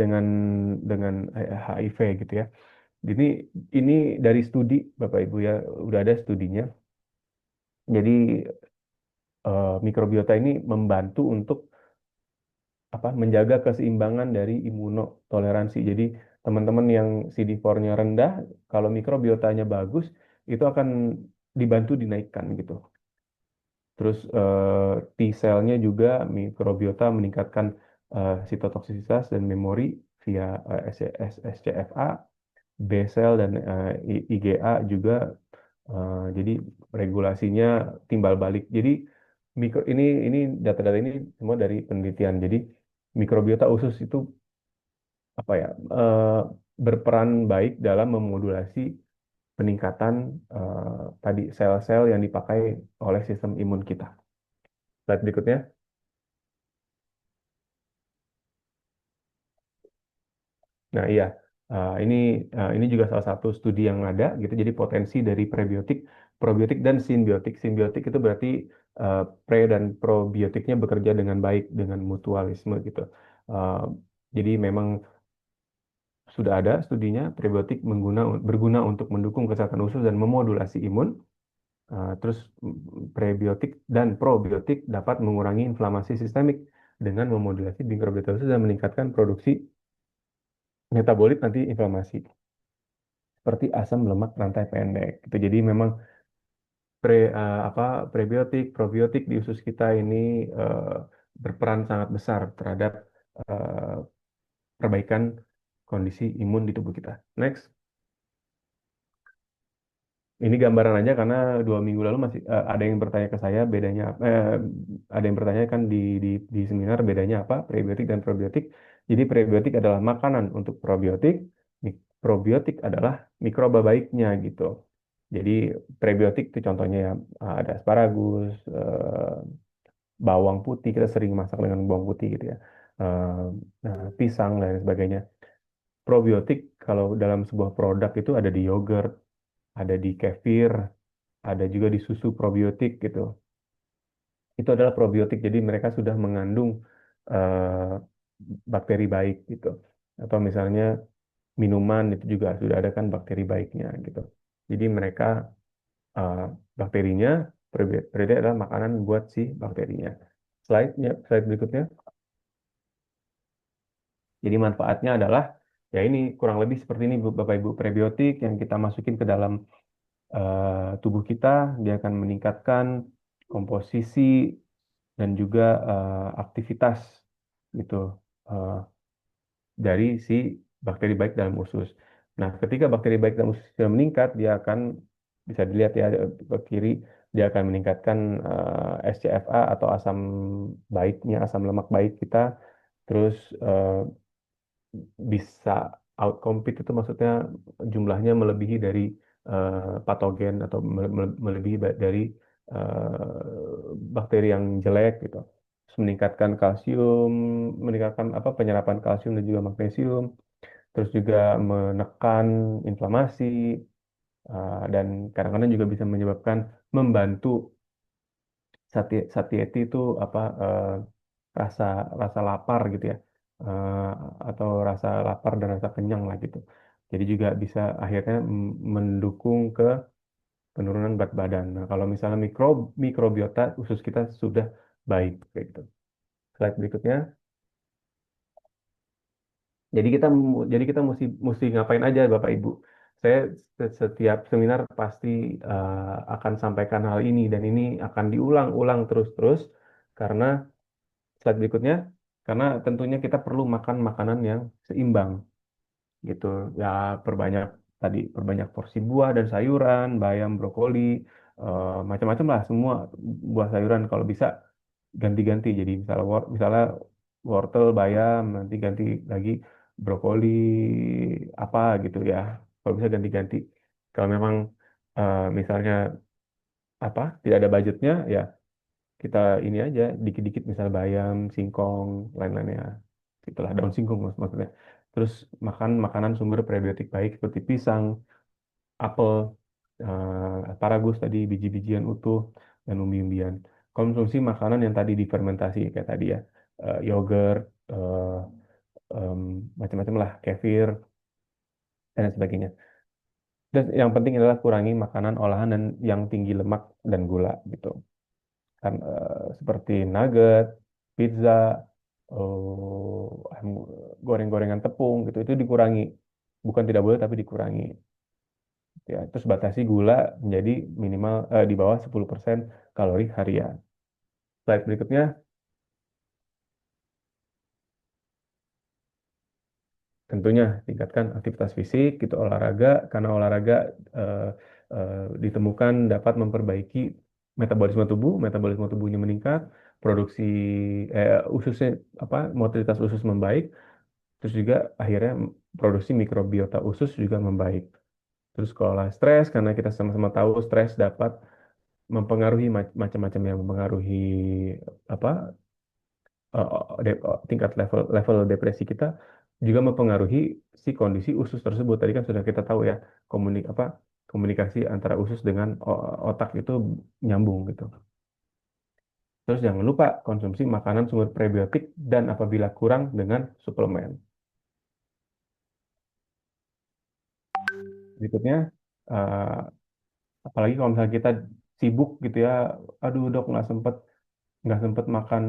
dengan HIV gitu ya. Ini ini dari studi Bapak Ibu ya, udah ada studinya. Jadi mikrobiota ini membantu untuk menjaga keseimbangan dari imunotoleransi. Jadi teman-teman yang CD4-nya rendah, kalau mikrobiotanya bagus, itu akan dibantu dinaikkan gitu. Terus T-selnya juga mikrobiota meningkatkan sitotoksisitas dan memori via SCFA, B-sel dan IgA juga. Jadi regulasinya timbal balik. Jadi ini data-data ini semua dari penelitian. Jadi mikrobiota usus itu apa ya berperan baik dalam memodulasi peningkatan tadi sel-sel yang dipakai oleh sistem imun kita. Slide berikutnya. Nah, iya. Ini juga salah satu studi yang ada gitu. Jadi potensi dari prebiotik, probiotik dan simbiotik. Simbiotik itu berarti pre dan probiotiknya bekerja dengan baik dengan mutualisme gitu. Eh, jadi memang sudah ada studinya prebiotik berguna untuk mendukung kesehatan usus dan memodulasi imun. Terus prebiotik dan probiotik dapat mengurangi inflamasi sistemik dengan memodulasi mikrobiota usus dan meningkatkan produksi metabolit anti inflamasi seperti asam lemak rantai pendek. Gitu. Jadi memang pre apa prebiotik, probiotik di usus kita ini eh, berperan sangat besar terhadap eh, perbaikan kondisi imun di tubuh kita. Next. Ini gambaran aja karena 2 minggu lalu masih ada yang bertanya ke saya bedanya ada yang bertanya kan di seminar bedanya apa prebiotik dan probiotik. Jadi prebiotik adalah makanan untuk probiotik, probiotik adalah mikroba baiknya gitu. Jadi prebiotik itu contohnya ya ada asparagus, bawang putih kita sering masak dengan bawang putih gitu ya, pisang dan lain sebagainya. Probiotik kalau dalam sebuah produk itu ada di yogurt, ada di kefir, ada juga di susu probiotik gitu. itu adalah probiotik. Jadi mereka sudah mengandung eh, bakteri baik gitu. Atau misalnya minuman itu juga sudah ada kan bakteri baiknya gitu. Jadi mereka eh, bakterinya probiotik adalah makanan buat si bakterinya. Slide berikutnya. Jadi manfaatnya adalah ya ini kurang lebih seperti ini Bapak Ibu, prebiotik yang kita masukin ke dalam tubuh kita, dia akan meningkatkan komposisi dan juga aktivitas gitu eh, dari si bakteri baik dalam usus. Nah, ketika bakteri baik dalam usus sudah meningkat, dia akan bisa dilihat ya ke kiri, dia akan meningkatkan SCFA atau asam baiknya, asam lemak baik kita, terus eh, bisa outcompete itu maksudnya jumlahnya melebihi dari patogen atau melebihi dari bakteri yang jelek gitu. Terus meningkatkan kalsium, meningkatkan apa penyerapan kalsium dan juga magnesium, terus juga menekan inflamasi dan kadang-kadang juga bisa menyebabkan membantu satiety itu apa rasa rasa lapar gitu ya. Eh, atau rasa lapar dan rasa kenyang lah gitu. Jadi juga bisa akhirnya mendukung ke penurunan berat badan. Nah, kalau misalnya mikrobiota usus kita sudah baik kayak gitu. Slide berikutnya. Jadi kita mesti mesti ngapain aja Bapak Ibu. Saya setiap seminar pasti akan sampaikan hal ini dan ini akan diulang-ulang terus-terus karena slide berikutnya, karena tentunya kita perlu makan makanan yang seimbang gitu. Ya perbanyak porsi buah dan sayuran, bayam, brokoli, macam-macam lah semua buah sayuran kalau bisa ganti-ganti. Jadi misalnya wortel, bayam, nanti ganti lagi brokoli apa gitu ya. Kalau bisa ganti-ganti. Kalau memang misalnya apa tidak ada budgetnya ya kita ini aja dikit-dikit misal bayam, singkong, lain-lainnya. Itulah daun singkong maksudnya. Terus makan makanan sumber prebiotik baik seperti pisang, apel, asparagus tadi, biji-bijian utuh dan umbi-umbian. Konsumsi makanan yang tadi difermentasi kayak tadi ya, yogurt, em, macam-macam lah, kefir dan lain sebagainya. Dan yang penting adalah kurangi makanan olahan dan yang tinggi lemak dan gula gitu. Kan seperti nugget, pizza, goreng-gorengan tepung gitu itu dikurangi. Bukan tidak boleh tapi dikurangi. Ya, terus batasi gula menjadi minimal di bawah 10% kalori harian. Slide berikutnya, tentunya tingkatkan aktivitas fisik, gitu olahraga, karena olahraga eh, ditemukan dapat memperbaiki metabolisme tubuhnya meningkat, produksi ususnya apa motilitas usus membaik, terus juga akhirnya produksi mikrobiota usus juga membaik. Terus kalau stres, karena kita sama-sama tahu stres dapat mempengaruhi macam-macam yang mempengaruhi apa tingkat level level depresi kita juga mempengaruhi si kondisi usus tersebut. Tadi kan sudah kita tahu ya komunikasi antara usus dengan otak itu nyambung gitu. Terus jangan lupa konsumsi makanan sumber prebiotik dan apabila kurang dengan suplemen. Berikutnya, eh, apalagi kalau misalnya kita sibuk gitu ya, aduh dok nggak sempet makan,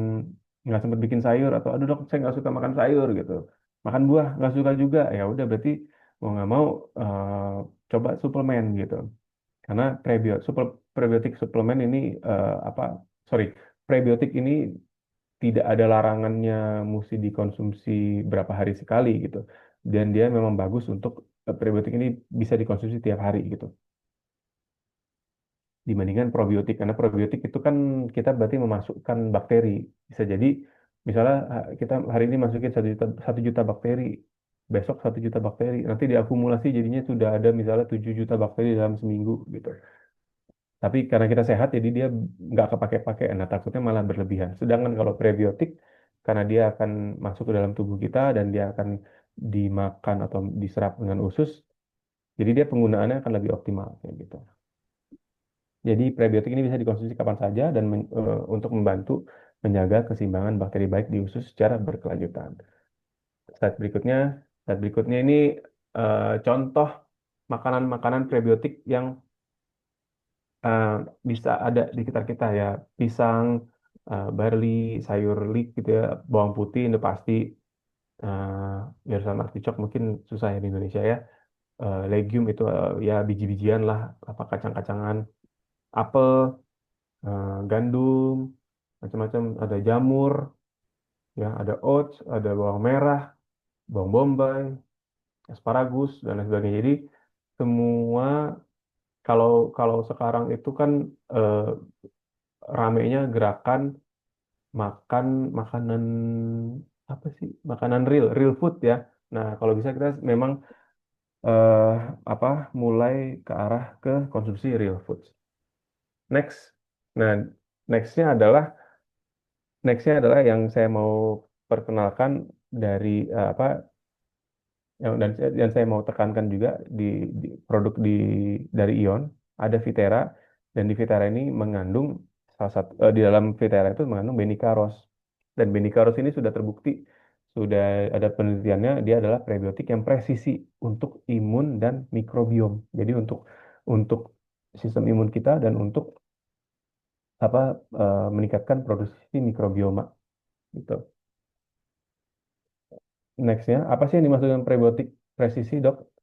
nggak sempet bikin sayur atau aduh dok saya nggak suka makan sayur gitu, makan buah nggak suka juga, ya udah berarti mau nggak mau coba suplemen gitu. Karena prebiotik suplemen ini apa sorry prebiotik ini tidak ada larangannya mesti dikonsumsi berapa hari sekali gitu, dan dia memang bagus untuk prebiotik ini bisa dikonsumsi tiap hari gitu dibandingkan probiotik, karena probiotik itu kan kita berarti memasukkan bakteri. Bisa jadi misalnya kita hari ini masukin 1 juta bakteri, besok 1 juta bakteri, nanti diakumulasi jadinya sudah ada misalnya 7 juta bakteri dalam seminggu gitu. Tapi karena kita sehat jadi dia nggak kepake-pakai, nah takutnya malah berlebihan. Sedangkan kalau prebiotik karena dia akan masuk ke dalam tubuh kita dan dia akan dimakan atau diserap dengan usus, jadi dia penggunaannya akan lebih optimal kayak gitu. Jadi prebiotik ini bisa dikonsumsi kapan saja dan untuk membantu menjaga keseimbangan bakteri baik di usus secara berkelanjutan. Slide berikutnya, slide berikutnya ini contoh makanan-makanan prebiotik yang eh, bisa ada di sekitar kita ya. Pisang, barley, sayur leek gitu ya, bawang putih itu pasti. Sama artichok mungkin susah ya di Indonesia ya. Legume itu ya biji-bijian lah, apa kacang-kacangan, apel, gandum, macam-macam. Ada jamur, ya, ada oats, ada bawang merah, bawang bombay, asparagus dan lain sebagainya. Jadi semua kalau kalau sekarang itu kan eh, ramenya gerakan makan makanan apa sih? Makanan real food ya. Nah, kalau bisa kita memang eh, apa mulai ke arah ke konsumsi real foods. Next. Nah, nextnya adalah nextnya adalah yang saya mau perkenalkan dari apa dan saya mau tekankan juga di produk dari Ion ada Viterra dan di Viterra ini mengandung salah satu di dalam Viterra itu mengandung benicaros dan benicaros ini sudah terbukti sudah ada penelitiannya dia adalah prebiotik yang presisi untuk imun dan mikrobiom. Jadi untuk sistem imun kita dan untuk apa meningkatkan produksi mikrobioma gitu. Nextnya, apa sih yang dimaksud dengan prebiotik presisi, dok?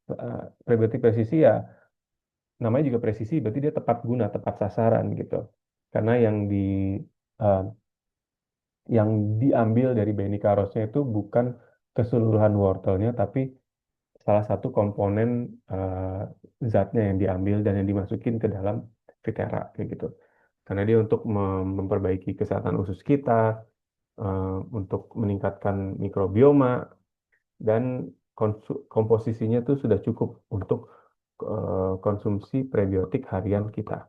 Prebiotik presisi ya namanya juga presisi, berarti dia tepat guna, tepat sasaran gitu. Karena eh, yang diambil dari Beni Karosnya itu bukan keseluruhan wortelnya, tapi salah satu komponen zatnya yang diambil dan yang dimasukin ke dalam Viterra kayak gitu. Karena dia untuk memperbaiki kesehatan usus kita, untuk meningkatkan mikrobioma dan komposisinya tuh sudah cukup untuk konsumsi prebiotik harian kita.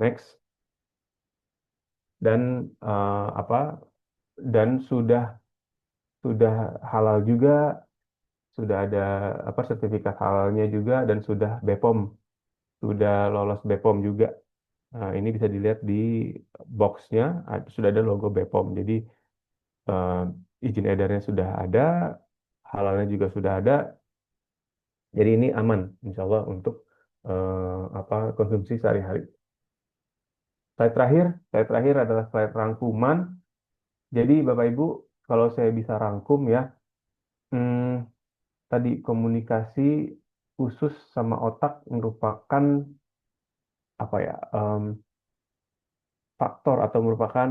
Next, dan apa? Dan sudah halal juga, sudah ada apa sertifikat halalnya juga dan sudah BPOM, sudah lolos BPOM juga. Nah, ini bisa dilihat di boxnya sudah ada logo BPOM. Jadi eh, izin edarnya sudah ada, halalnya juga sudah ada. Jadi ini aman, insya Allah untuk apa konsumsi sehari-hari. Slide terakhir adalah slide rangkuman. Jadi Bapak Ibu, kalau saya bisa rangkum ya, hmm, tadi komunikasi usus sama otak merupakan apa ya faktor atau merupakan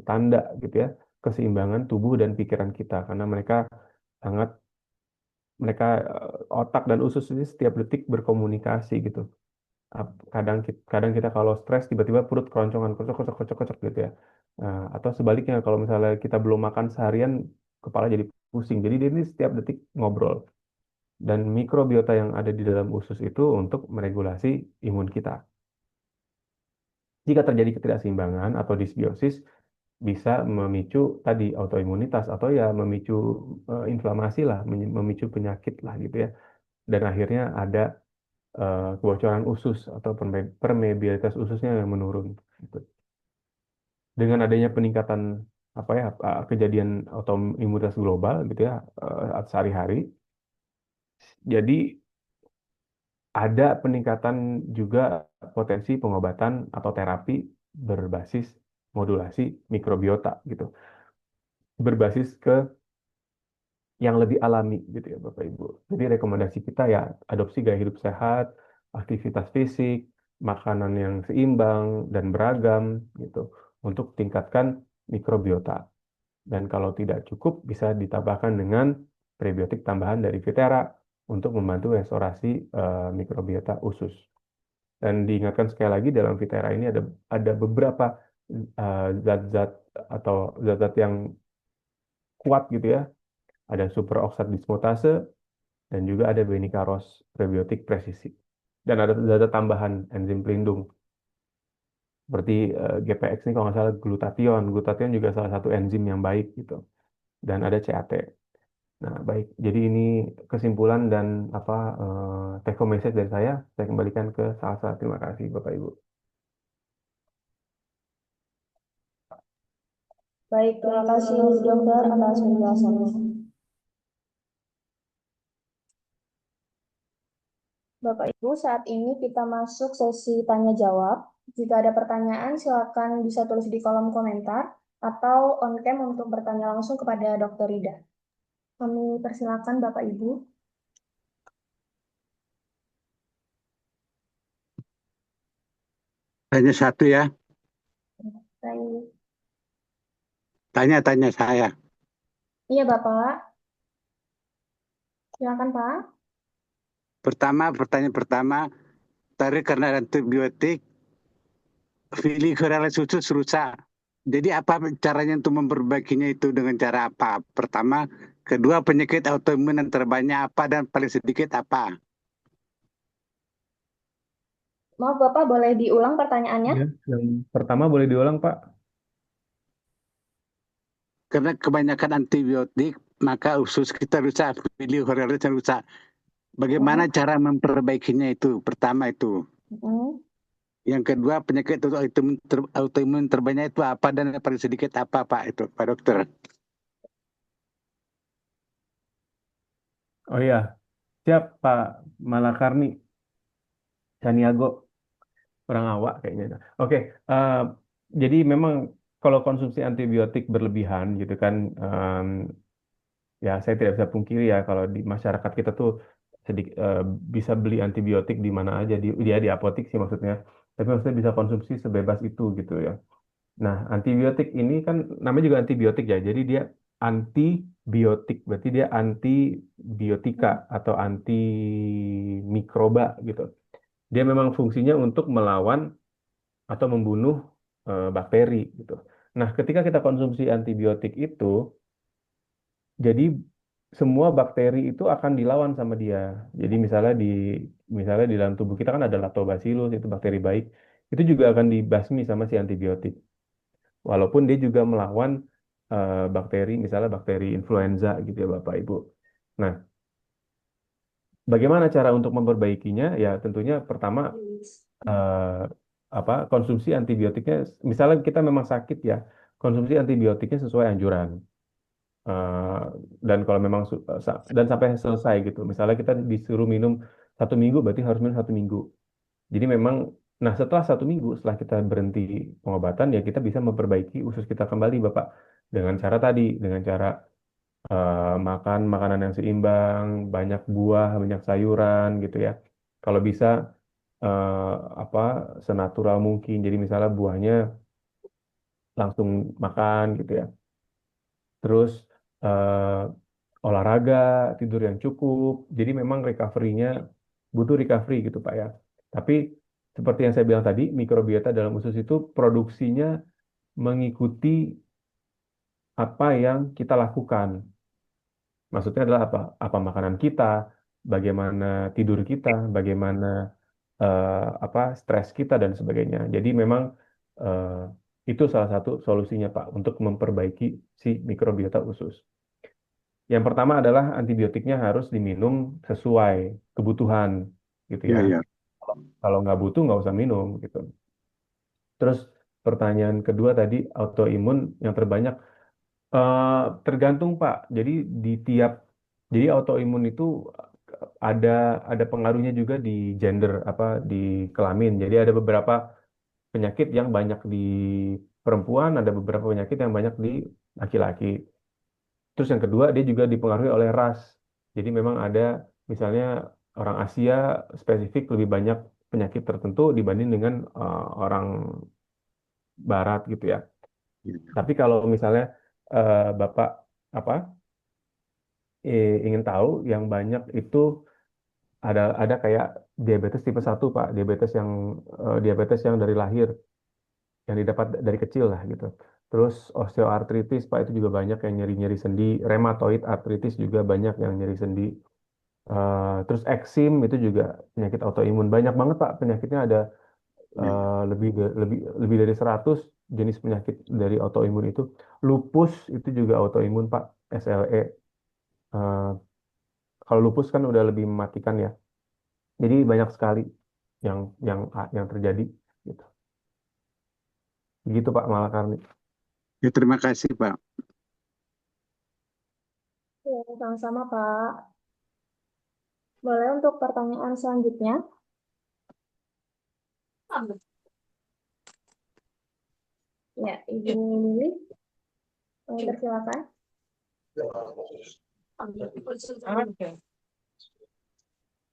tanda gitu ya keseimbangan tubuh dan pikiran kita karena sangat mereka otak dan usus ini setiap detik berkomunikasi gitu. Kadang kita kalau stres tiba-tiba perut keroncongan kocok kocok kocok kocok gitu ya. Atau sebaliknya kalau misalnya kita belum makan seharian kepala jadi pusing. Jadi dia ini setiap detik ngobrol. Dan mikrobiota yang ada di dalam usus itu untuk meregulasi imun kita. Jika terjadi ketidakseimbangan atau disbiosis, bisa memicu tadi autoimunitas atau ya memicu inflamasi lah, memicu penyakit lah gitu ya. Dan akhirnya ada kebocoran usus atau permeabilitas ususnya yang menurun. Gitu. Dengan adanya peningkatan apa ya kejadian autoimunitas global gitu ya sehari-hari, jadi ada peningkatan juga potensi pengobatan atau terapi berbasis modulasi mikrobiota gitu, berbasis ke yang lebih alami gitu ya Bapak Ibu. Jadi rekomendasi kita ya adopsi gaya hidup sehat, aktivitas fisik, makanan yang seimbang dan beragam gitu untuk tingkatkan mikrobiota. Dan kalau tidak cukup bisa ditambahkan dengan prebiotik tambahan dari Viterra untuk membantu restorasi mikrobiota usus. Dan diingatkan sekali lagi dalam Viterra ini ada beberapa zat-zat atau zat-zat yang kuat gitu ya. Ada superoxide dismutase dan juga ada Benicaros prebiotik presisi. Dan ada zat tambahan enzim pelindung seperti GPX ini kalau nggak salah glutathione. Glutathione juga salah satu enzim yang baik gitu. Dan ada CAT. Nah, baik. Jadi ini kesimpulan dan apa take home message dari saya. Saya kembalikan ke Salsa. Terima kasih, Bapak Ibu. Baik, terima kasih dokter atas penjelasannya. Bapak Ibu, saat ini kita masuk sesi tanya jawab. Jika ada pertanyaan, silakan bisa tulis di kolom komentar atau on cam untuk bertanya langsung kepada Dr. Rida. Kami persilakan Bapak Ibu. Tanya satu ya, Baik. tanya-tanya saya. Iya Bapak, silakan Pak. Pertanyaan pertama, tadi karena antibiotik, filigranal khusus rusak. Jadi apa caranya untuk memperbaikinya itu dengan cara apa? Pertama, kedua penyakit autoimun yang terbanyak apa dan paling sedikit apa? Maaf Bapak, boleh diulang pertanyaannya? Ya, yang pertama boleh diulang, Pak. Karena kebanyakan antibiotik, maka usus kita rusak, filigranal rusak. Bagaimana Hmm. cara memperbaikinya itu? Pertama itu. Hmm. Yang kedua, penyakit autoimun terbanyak itu apa dan yang paling sedikit apa, Pak? Itu, Pak Dokter. Oh iya, siap Pak Malakarni Caniago, orang awak kayaknya. Oke, eh, jadi memang kalau konsumsi antibiotik berlebihan gitu kan, ya saya tidak bisa pungkiri ya kalau di masyarakat kita tuh sedikit bisa beli antibiotik di mana aja di apotek sih maksudnya. Tapi maksudnya bisa konsumsi sebebas itu gitu ya. Nah, antibiotik ini kan namanya juga antibiotik ya. Jadi dia antibiotik, berarti dia antibiotika atau anti mikroba gitu. Dia memang fungsinya untuk melawan atau membunuh bakteri gitu. Nah, ketika kita konsumsi antibiotik itu, jadi semua bakteri itu akan dilawan sama dia. Jadi misalnya di dalam tubuh kita kan ada lactobacillus itu bakteri baik, itu juga akan dibasmi sama si antibiotik. Walaupun dia juga melawan bakteri, misalnya bakteri influenza gitu ya Bapak Ibu. Nah, bagaimana cara untuk memperbaikinya? Ya tentunya pertama eh, konsumsi antibiotiknya, misalnya kita memang sakit ya, konsumsi antibiotiknya sesuai anjuran. Eh, dan kalau memang dan sampai selesai gitu. Misalnya kita disuruh minum 1 minggu, berarti harus minum 1 minggu. Jadi memang, nah setelah 1 minggu, setelah kita berhenti pengobatan, ya kita bisa memperbaiki usus kita kembali, Bapak. Dengan cara tadi, dengan cara makan makanan yang seimbang, banyak buah, banyak sayuran gitu ya. Kalau bisa eh, apa senatural mungkin. Jadi misalnya buahnya langsung makan gitu ya. Terus eh, olahraga, tidur yang cukup. Jadi memang recovery-nya butuh recovery gitu Pak ya. Tapi seperti yang saya bilang tadi, mikrobiota dalam usus itu produksinya mengikuti apa yang kita lakukan. Maksudnya adalah apa? Apa makanan kita, bagaimana tidur kita, bagaimana stres kita dan sebagainya. Jadi memang eh, itu salah satu solusinya Pak untuk memperbaiki si mikrobiota usus. Yang pertama adalah antibiotiknya harus diminum sesuai kebutuhan gitu ya. Ya, ya. Kalau nggak butuh nggak usah minum gitu. Terus pertanyaan kedua tadi autoimun yang terbanyak tergantung Pak. Jadi di tiap jadi autoimun itu ada ada pengaruhnya juga di gender di kelamin. Jadi ada beberapa penyakit yang banyak di perempuan, ada beberapa penyakit yang banyak di laki-laki. Terus yang kedua, dia juga dipengaruhi oleh ras. Jadi memang ada misalnya orang Asia spesifik lebih banyak penyakit tertentu dibanding dengan orang Barat gitu ya. Tapi kalau misalnya Bapak apa ingin tahu yang banyak itu ada kayak diabetes tipe 1 Pak, diabetes yang dari lahir, yang didapat dari kecil lah gitu. Terus osteoartritis Pak itu juga banyak yang nyeri-nyeri sendi, rheumatoid arthritis juga banyak yang nyeri sendi. Terus eksim itu juga penyakit autoimun. Banyak banget Pak penyakitnya ada lebih dari 100 jenis penyakit dari autoimun itu. Lupus itu juga autoimun Pak, SLE. eh, kalau lupus kan udah lebih mematikan ya. Jadi banyak sekali yang yang terjadi gitu. Begitu Pak Malakarni. Ya, terima kasih, Pak. Ya, sama-sama, Pak. Boleh untuk pertanyaan selanjutnya? Ya, Ibu Lili, persilakan.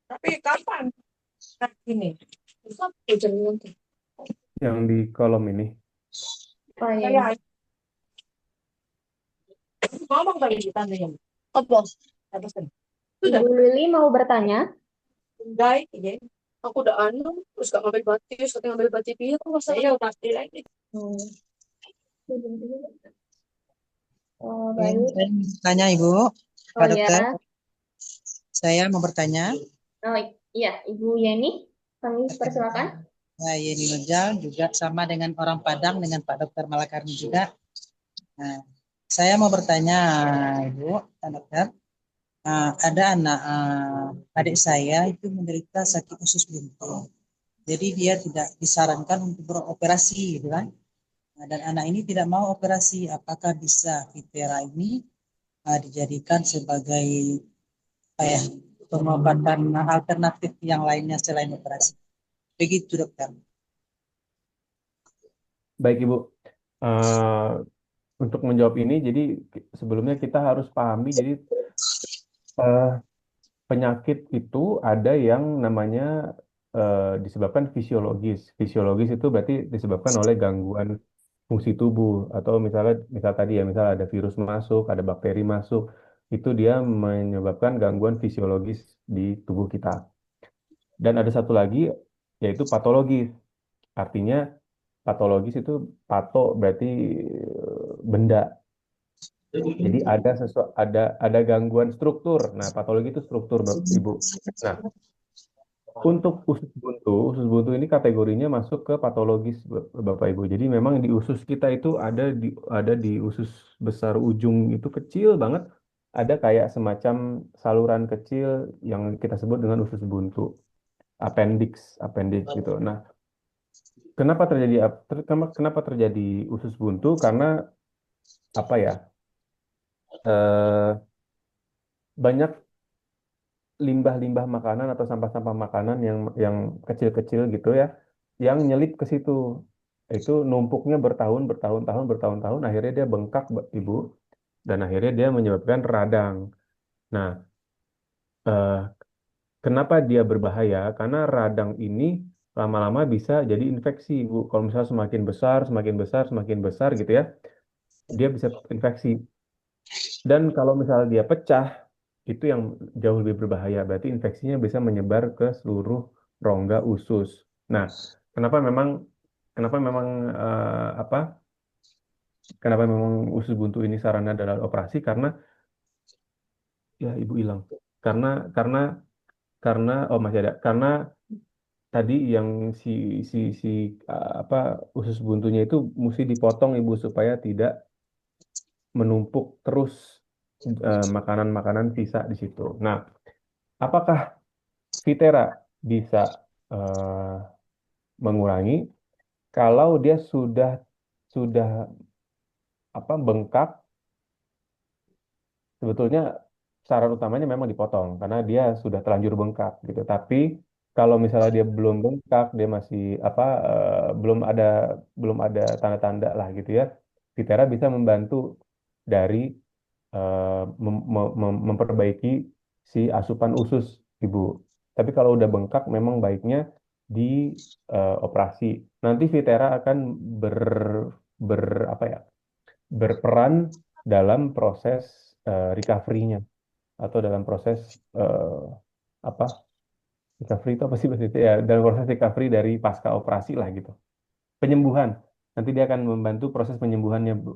Tapi kapan ini? Yang di kolom ini. Oh iya, Saya ngomong tadi ditanya. Apa? Apa sih? Sudah, Ibu Lili mau bertanya? enggak, ya. Aku udah terus gak ngambil batis, tapi ngambil batis dia, aku masa ya pasti lagi. Hmm. Oh, Oke, baik. saya mau bertanya Ibu, Oh Pak Dokter. ya, Saya mau bertanya. oh iya, Ibu Yeni, kami persilakan. Nah, Yeni Nurjal juga sama dengan orang Padang, dengan Pak Dokter Malakarni juga. Nah, saya mau bertanya Ibu, Pak Dokter. Ada adik saya itu menderita sakit usus buntu. Jadi dia tidak disarankan untuk beroperasi, gitu kan? Nah, dan anak ini tidak mau operasi. Apakah bisa Fitera ini dijadikan sebagai pengobatan alternatif yang lainnya selain operasi? Begitu, Dokter. Baik Ibu. Eh, untuk menjawab ini, jadi sebelumnya kita harus pahami, jadi eh, penyakit itu ada yang namanya disebabkan fisiologis. Fisiologis itu berarti disebabkan oleh gangguan fungsi tubuh atau misal tadi ya, misal ada virus masuk, ada bakteri masuk, itu dia menyebabkan gangguan fisiologis di tubuh kita. Dan ada satu lagi yaitu patologis. Artinya patologis itu berarti benda. Jadi ada gangguan struktur. Nah, patologi itu struktur, Ibu. Nah, untuk usus buntu ini kategorinya masuk ke patologis, Bapak Ibu. Jadi memang di usus kita itu ada di usus besar ujung itu kecil banget, ada kayak semacam saluran kecil yang kita sebut dengan usus buntu, appendix gitu. Nah, kenapa terjadi usus buntu? Karena apa ya? eh, Banyak limbah-limbah makanan atau sampah-sampah makanan yang kecil-kecil gitu ya, yang nyelip ke situ. Itu numpuknya bertahun-tahun, akhirnya dia bengkak, Ibu, dan akhirnya dia menyebabkan radang. Nah, eh, kenapa dia berbahaya? Karena radang ini lama-lama bisa jadi infeksi, Ibu. Kalau misalnya semakin besar gitu ya, dia bisa infeksi. Dan kalau misalnya dia pecah, itu yang jauh lebih berbahaya. Berarti infeksinya bisa menyebar ke seluruh rongga usus. Nah, kenapa memang kenapa memang apa? Kenapa memang usus buntu ini sarannya adalah operasi? Karena ya Ibu hilang. Karena karena karena oh masih ada. Karena tadi yang si si apa usus buntunya itu mesti dipotong Ibu supaya tidak menumpuk terus makanan-makanan sisa di situ. Nah, apakah Vitera bisa eh, mengurangi kalau dia sudah bengkak? Sebetulnya saran utamanya memang dipotong karena dia sudah terlanjur bengkak gitu. Tapi kalau misalnya dia belum bengkak, dia masih belum ada tanda-tanda lah gitu ya. Vitera bisa membantu dari memperbaiki si asupan usus, Ibu. Tapi kalau udah bengkak, memang baiknya dioperasi. Nanti Vitera akan ber, ber apa ya, berperan dalam proses recovery-nya atau dalam proses eh, apa recovery itu apa sih Mas? Itu ya dalam proses recovery dari pasca operasi lah gitu. Penyembuhan. Nanti dia akan membantu proses penyembuhannya, Bu.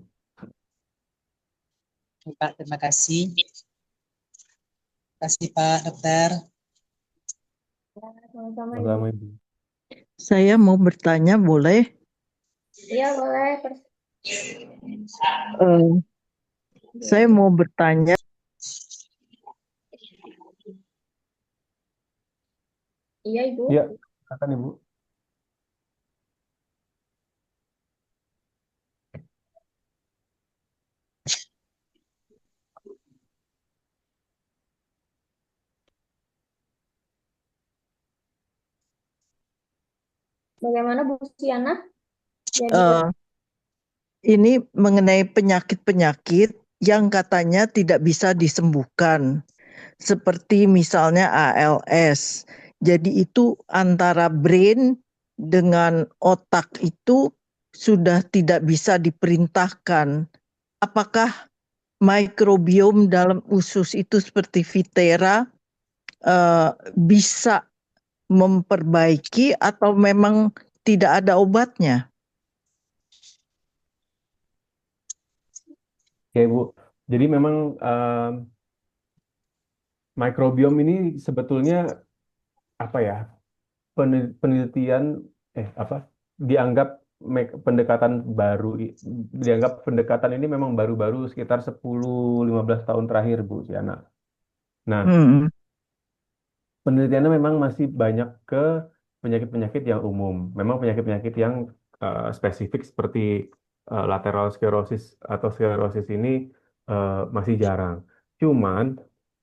Pak, terima kasih. Terima kasih Pak Dokter. Sama-sama, Ibu. Sama-sama, Ibu. Saya mau bertanya, boleh? Iya, boleh. Eh, saya mau bertanya, Iya, Ibu. Iya, silakan Ibu. Bagaimana Bu Siana? Jadi, Eh, ini mengenai penyakit-penyakit yang katanya tidak bisa disembuhkan, seperti misalnya ALS. Jadi itu antara brain dengan otak itu sudah tidak bisa diperintahkan. Apakah mikrobiom dalam usus itu seperti Viterra bisa memperbaiki atau memang tidak ada obatnya? Ya Ibu, jadi memang mikrobiom ini sebetulnya apa ya, penelitian apa, dianggap pendekatan baru, dianggap pendekatan ini memang baru-baru sekitar 10-15 tahun terakhir Bu Siana. Nah, Hmm, penelitiannya memang masih banyak ke penyakit-penyakit yang umum. Memang penyakit-penyakit yang spesifik seperti lateral sklerosis atau sklerosis ini masih jarang. Cuman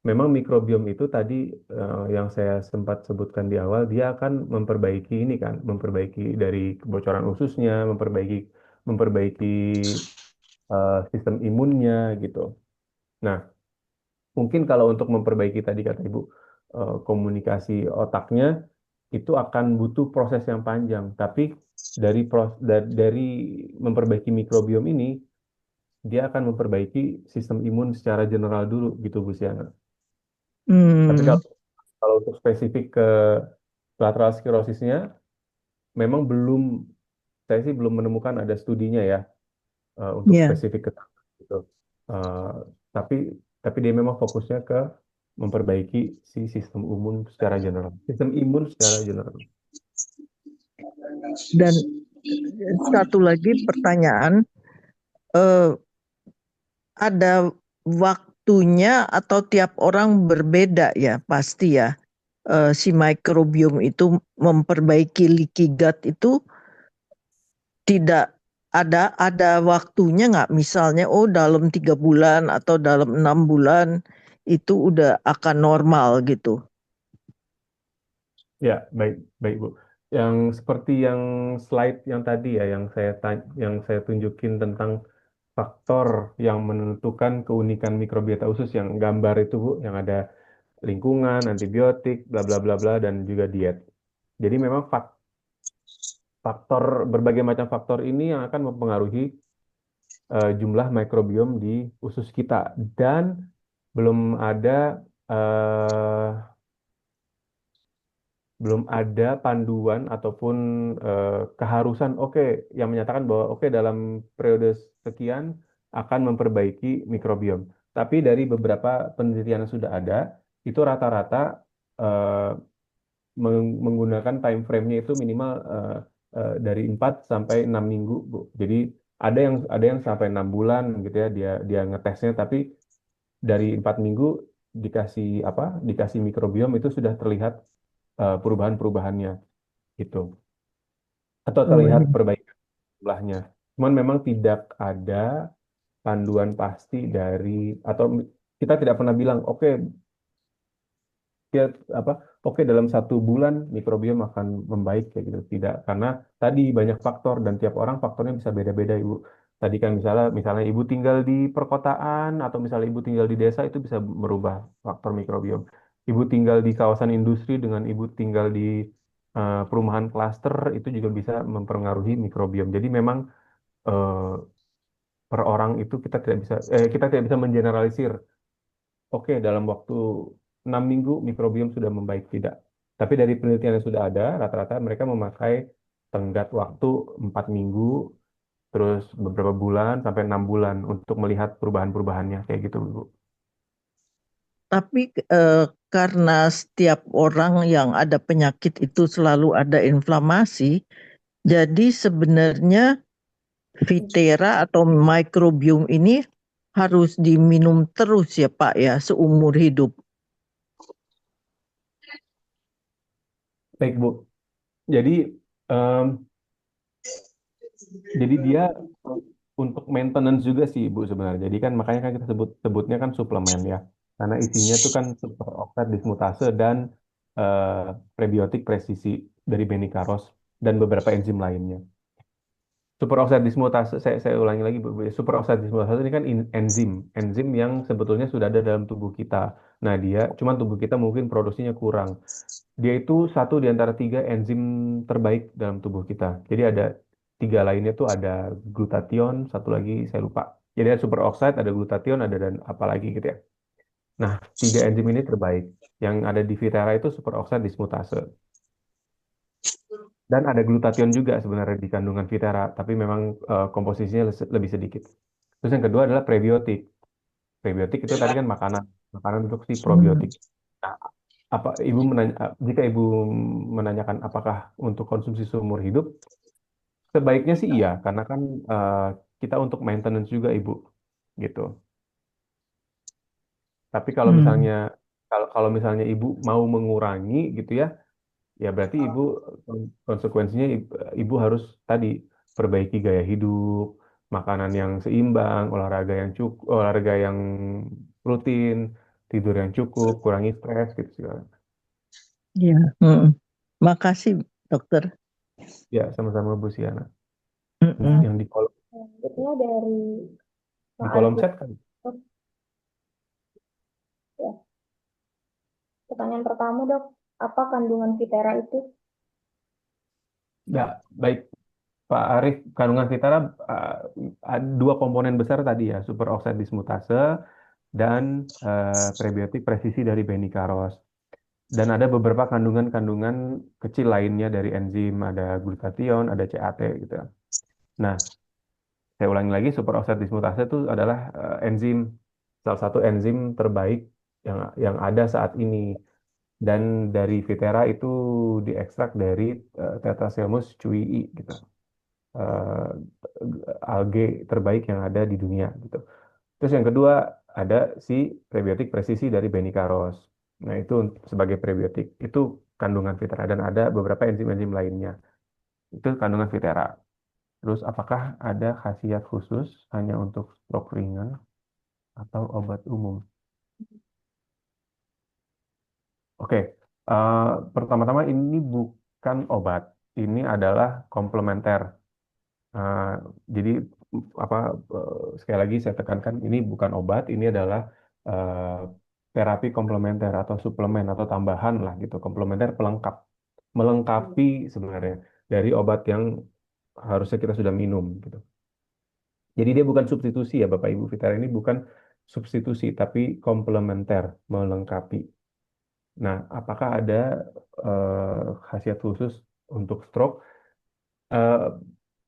memang mikrobiom itu tadi yang saya sempat sebutkan di awal, dia akan memperbaiki ini kan, memperbaiki dari kebocoran ususnya, memperbaiki memperbaiki sistem imunnya gitu. Nah, mungkin kalau untuk memperbaiki tadi kata Ibu komunikasi otaknya itu akan butuh proses yang panjang. Tapi dari memperbaiki mikrobiom ini dia akan memperbaiki sistem imun secara general dulu gitu Bu Siana. Tapi hmm, kalau untuk spesifik ke lateral sklerosisnya memang belum, saya sih belum menemukan ada studinya ya untuk ya. spesifik ke sana gitu. Eh, tapi tapi dia memang fokusnya ke memperbaiki si sistem imun secara general. Sistem imun secara general. Dan satu lagi pertanyaan, eh, ada waktunya atau tiap orang berbeda ya pasti ya. Si mikrobiom itu memperbaiki leaky gut itu tidak ada waktunya nggak? Misalnya, oh dalam 3 bulan atau dalam 6 bulan itu udah akan normal gitu. Ya, baik, baik Bu. Yang seperti yang slide yang tadi ya, yang saya tunjukin tentang faktor yang menentukan keunikan mikrobiota usus, yang gambar itu Bu, yang ada lingkungan, antibiotik, bla bla bla bla, dan juga diet. Jadi memang faktor, berbagai macam faktor ini yang akan mempengaruhi jumlah mikrobiom di usus kita, dan belum ada eh, belum ada panduan ataupun keharusan yang menyatakan bahwa dalam periode sekian akan memperbaiki mikrobiom. Tapi dari beberapa penelitian yang sudah ada itu rata-rata eh, menggunakan time frame-nya itu minimal dari 4 sampai 6 minggu, Bu. Jadi ada yang sampai 6 bulan gitu ya, dia dia ngetesnya, tapi dari 4 minggu dikasih dikasih mikrobiom itu sudah terlihat perubahan-perubahannya gitu, atau Oh, terlihat iya. perbaikan jumlahnya. Cuman memang tidak ada panduan pasti dari, atau kita tidak pernah bilang dia apa dalam 1 bulan mikrobiom akan membaik kayak gitu, tidak, karena tadi banyak faktor dan tiap orang faktornya bisa beda-beda Ibu. Tadi kan misalnya Ibu tinggal di perkotaan atau misalnya Ibu tinggal di desa, itu bisa merubah faktor mikrobiom. Ibu tinggal di kawasan industri dengan Ibu tinggal di perumahan klaster, itu juga bisa mempengaruhi mikrobiom. Jadi memang eh, per orang itu kita tidak bisa mengeneralisir. Dalam waktu 6 minggu mikrobiom sudah membaik, tidak. Tapi dari penelitian yang sudah ada, rata-rata mereka memakai tenggat waktu 4 minggu, terus beberapa bulan sampai 6 bulan untuk melihat perubahan-perubahannya kayak gitu, Bu. Tapi karena setiap orang yang ada penyakit itu selalu ada inflamasi, jadi sebenarnya Viterra atau mikrobiom ini harus diminum terus ya Pak ya seumur hidup. Baik, Bu. Jadi, em, jadi dia untuk maintenance juga sih, Bu, sebenarnya. Jadi kan makanya kan kita sebutnya kan suplemen ya. Karena isinya tuh kan superoxide dismutase dan eh, prebiotik presisi dari Benicaros dan beberapa enzim lainnya. Superoxide dismutase, saya ulangi lagi, Bu. Superoxide dismutase ini kan enzim yang sebetulnya sudah ada dalam tubuh kita. Nah, cuman tubuh kita mungkin produksinya kurang. Dia itu satu di antara tiga enzim terbaik dalam tubuh kita. Jadi ada tiga lainnya tuh ada glutathione, satu lagi saya lupa. Jadi ada superoxide, ada glutathione, ada dan apa lagi gitu ya. Nah, tiga enzim ini terbaik. Yang ada di Viterra itu superoxide dismutase. Dan ada glutathione juga sebenarnya di kandungan Viterra, tapi memang komposisinya lebih sedikit. Terus yang kedua adalah prebiotik. Prebiotik itu tadi kan makanan, makanan untuk si Hmm. probiotik. Nah, jika ibu menanyakan apakah untuk konsumsi seumur hidup, sebaiknya sih iya, karena kan eh, kita untuk maintenance juga ibu, gitu. Tapi kalau Hmm. misalnya kalau misalnya ibu mau mengurangi gitu ya, ya berarti ibu konsekuensinya ibu harus tadi perbaiki gaya hidup, makanan yang seimbang, olahraga yang rutin, tidur yang cukup, kurangi stres gitu segala. Ya. Makasih, dokter. Ya, sama-sama Bu Siana. Mm-mm. Yang Selanjutnya dari di Pak kolom Arifin. chat kan. Ya, pertanyaan pertama, Dok. Apa kandungan Vitera itu? Ya, baik Pak Arif, kandungan Vitara ada dua komponen besar tadi ya, superoxide dismutase dan prebiotik presisi dari Benicaros. Dan ada beberapa kandungan-kandungan kecil lainnya dari enzim, ada glutathione, ada CAT gitu. Nah, saya ulangi lagi, superoxide dismutase itu adalah salah satu enzim terbaik yang ada saat ini. Dan dari Viterra itu diekstrak dari Tetraselmus chuii gitu. eh, Alge terbaik yang ada di dunia gitu. Terus yang kedua ada si prebiotik presisi dari Benicaros. Nah, itu sebagai prebiotik itu kandungan Viterra dan ada beberapa enzim-enzim lainnya. Itu kandungan Viterra. Terus apakah ada khasiat khusus hanya untuk stroke ringan atau obat umum? Oke, eh, pertama-tama ini bukan obat, ini adalah komplementer. Eh, jadi apa sekali lagi saya tekankan ini bukan obat, ini adalah eh, terapi komplementer atau suplemen atau tambahan lah gitu, komplementer pelengkap, melengkapi sebenarnya dari obat yang harusnya kita sudah minum gitu. Jadi dia bukan substitusi ya Bapak Ibu, Vitamin ini bukan substitusi tapi komplementer, melengkapi. Nah, apakah ada khasiat khusus untuk stroke? Eh,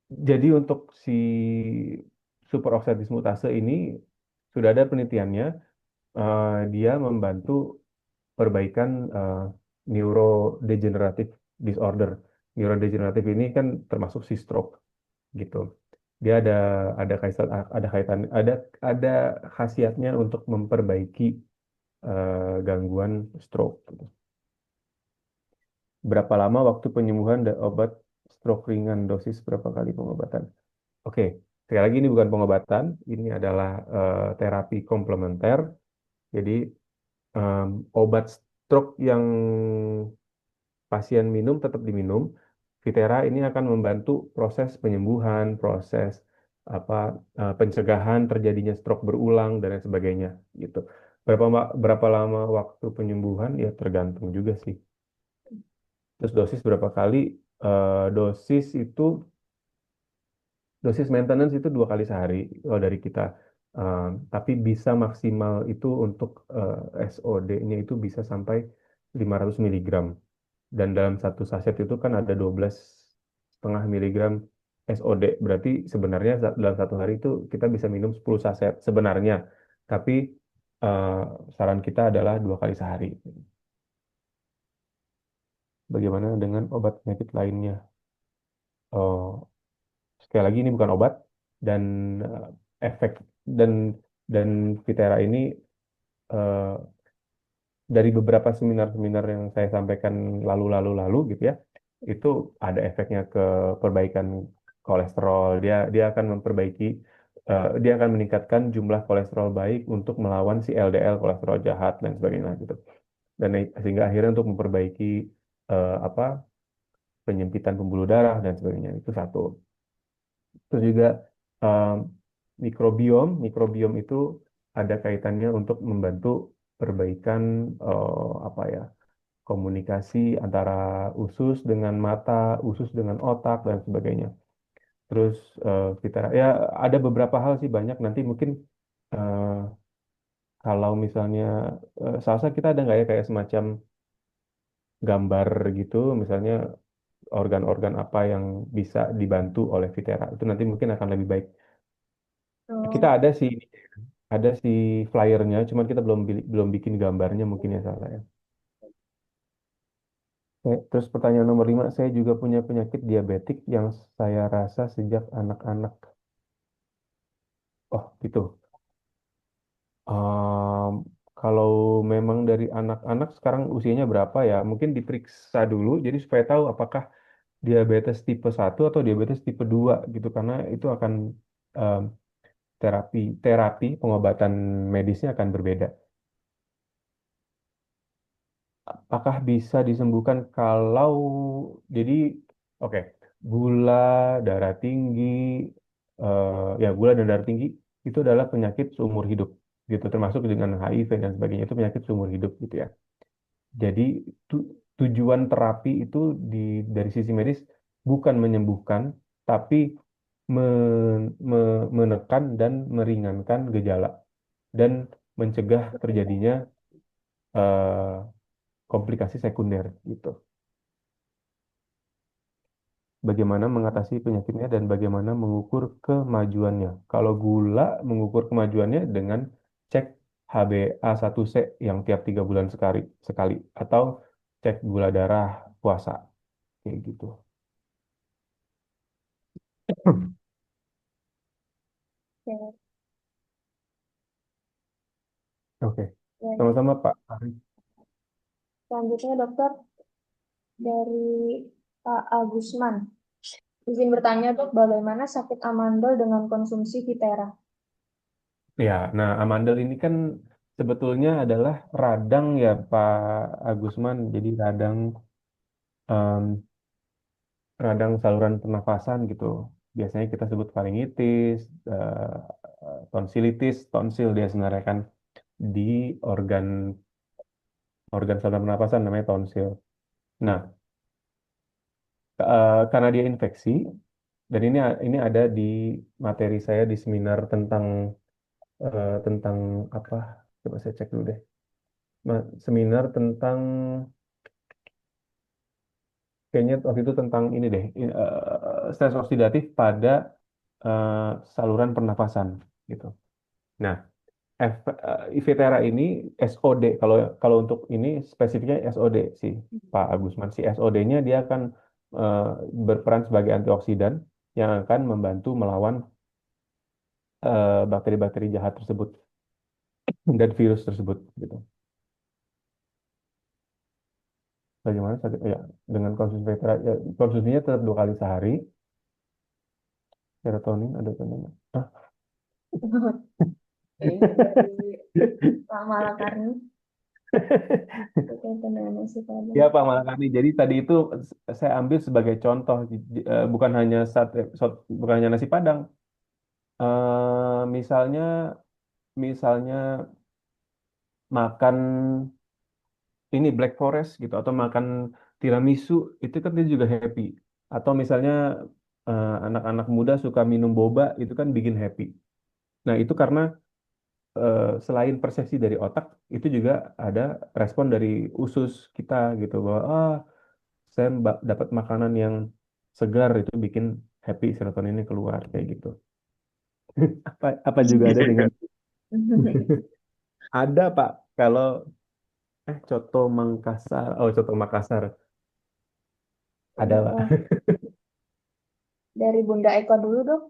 jadi untuk si superoxide dismutase ini sudah ada penelitiannya, dia membantu perbaikan neurodegenerative disorder. Neurodegeneratif ini kan termasuk si stroke gitu. Dia ada khasiatnya untuk memperbaiki gangguan stroke, gitu. Berapa lama waktu penyembuhan obat stroke ringan, dosis berapa kali pengobatan? Oke, sekali lagi ini bukan pengobatan, ini adalah terapi komplementer. Jadi em, obat stroke yang pasien minum tetap diminum. Vitera ini akan membantu proses penyembuhan, proses apa pencegahan terjadinya stroke berulang dan lain sebagainya gitu. Berapa lama waktu penyembuhan ya tergantung juga sih. Terus dosis berapa kali? Dosis maintenance itu 2 kali sehari kalau dari kita. Tapi bisa maksimal itu untuk SOD-nya itu bisa sampai 500 miligram. Dan dalam satu saset itu kan ada 12,5 miligram SOD. Berarti sebenarnya dalam satu hari itu kita bisa minum 10 saset sebenarnya. Tapi eh, saran kita adalah 2 kali sehari. Bagaimana dengan obat penyakit lainnya? Oh, sekali lagi ini bukan obat dan efek dan dan Vitera ini eh, dari beberapa seminar-seminar yang saya sampaikan lalu gitu ya, itu ada efeknya ke perbaikan kolesterol. Dia akan dia akan meningkatkan jumlah kolesterol baik untuk melawan si LDL kolesterol jahat dan sebagainya gitu. Dan sehingga akhirnya untuk memperbaiki apa penyempitan pembuluh darah dan sebagainya itu satu. Terus juga um, mikrobiom itu ada kaitannya untuk membantu perbaikan apa ya komunikasi antara usus dengan mata, usus dengan otak dan sebagainya. Terus kita ya ada beberapa hal sih banyak nanti mungkin eh, kalau misalnya salsa kita ada nggak ya kayak semacam gambar gitu, misalnya organ-organ apa yang bisa dibantu oleh Vitera itu nanti mungkin akan lebih baik. Kita Oh, ada si flyernya, cuman kita belum bikin gambarnya mungkin ya salah ya. Terus pertanyaan nomor 5, saya juga punya penyakit diabetik yang saya rasa sejak anak-anak. Oh, gitu. Ehm, Kalau memang dari anak-anak sekarang usianya berapa ya? Mungkin diperiksa dulu, jadi supaya tahu apakah diabetes tipe 1 atau diabetes tipe 2 gitu. Karena itu akan em, terapi pengobatan medisnya akan berbeda. Apakah bisa disembuhkan kalau jadi oke gula darah tinggi ya gula dan darah tinggi itu adalah penyakit seumur hidup gitu termasuk dengan HIV dan sebagainya itu penyakit seumur hidup gitu ya. Jadi tu- tujuan terapi itu dari sisi medis bukan menyembuhkan tapi menekan dan meringankan gejala dan mencegah terjadinya eh, komplikasi sekunder gitu. Bagaimana mengatasi penyakitnya dan bagaimana mengukur kemajuannya. Kalau gula, mengukur kemajuannya dengan cek HbA1c yang tiap 3 bulan sekali atau cek gula darah puasa kayak gitu. oke. Oke, Ya, sama-sama Pak Arif. selanjutnya dokter dari Pak Agusman. Izin bertanya dok, bagaimana sakit amandel dengan konsumsi Vitera? Ya, nah amandel ini kan sebetulnya adalah radang ya Pak Agusman. Jadi em, radang saluran pernafasan gitu. Biasanya kita sebut faringitis, tonsilitis, tonsil dia sebenarnya kan di organ organ saluran pernafasan namanya tonsil. Nah, karena dia infeksi dan ini ada di materi saya di seminar tentang apa? Coba saya cek dulu deh. Seminar tentang kayaknya waktu itu tentang ini deh, stres oksidatif pada eh, saluran pernafasan gitu. Nah, Ivitera ini SOD kalau kalau untuk ini spesifiknya SOD sih Pak Agusman si SOD-nya dia akan eh, berperan sebagai antioksidan yang akan membantu melawan bakteri-bakteri jahat tersebut dan virus tersebut gitu. Bagaimana ya dengan konsumsi Ivitera ya, konsumsinya tetap 2 kali sehari. Serotonin ada tanda. Ah. Oke, dari Pak Malakarni. Berkaitan dengan nasi Ya padang. Pak Malakani. Jadi tadi itu saya ambil sebagai contoh, bukan hanya bukan hanya nasi Padang. Misalnya, misalnya makan ini Black Forest gitu, atau makan tiramisu, itu kan dia juga happy. Atau misalnya anak-anak muda suka minum boba, itu kan bikin happy. Nah itu karena selain persepsi dari otak, itu juga ada respon dari usus kita gitu bahwa saya dapat makanan yang segar itu bikin happy serotoninnya keluar kayak gitu. Apa juga ada dengan ada Pak kalau coto Makassar. Oh, coto Makassar ada Pak. Oh, dari Bunda Eko dulu dok.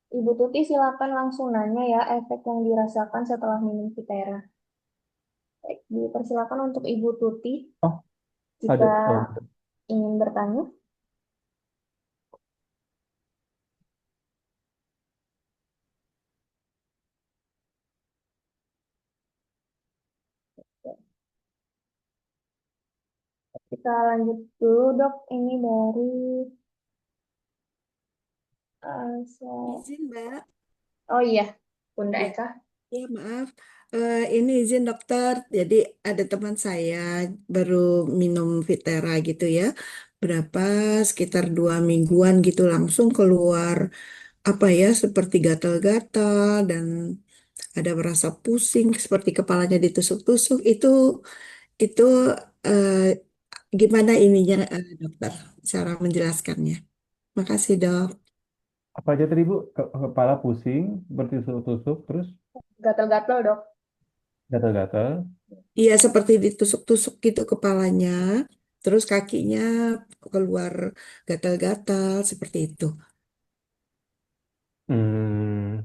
Ibu Tuti silakan langsung nanya ya efek yang dirasakan setelah minum Vitera. Baik, dipersilakan untuk Ibu Tuti Oh, ada. jika Oh, ingin bertanya. Kita lanjut dulu, Dok. Ini dari Izin, Mbak. oh iya, Bunda Ya, Eka. ya maaf. Ini izin dokter. Jadi ada teman saya baru minum Vitera gitu ya. Berapa sekitar 2 mingguan gitu langsung keluar apa ya seperti gatal-gatal dan ada merasa pusing seperti kepalanya ditusuk-tusuk. Itu eh, gimana ininya dokter cara menjelaskannya? Makasih dok. apa aja tadi Bu? Kepala pusing, bertusuk-tusuk, terus Gatal-gatal, Dok. gatal-gatal. Iya, seperti ditusuk-tusuk gitu kepalanya, terus kakinya keluar gatal-gatal seperti itu. Hmm,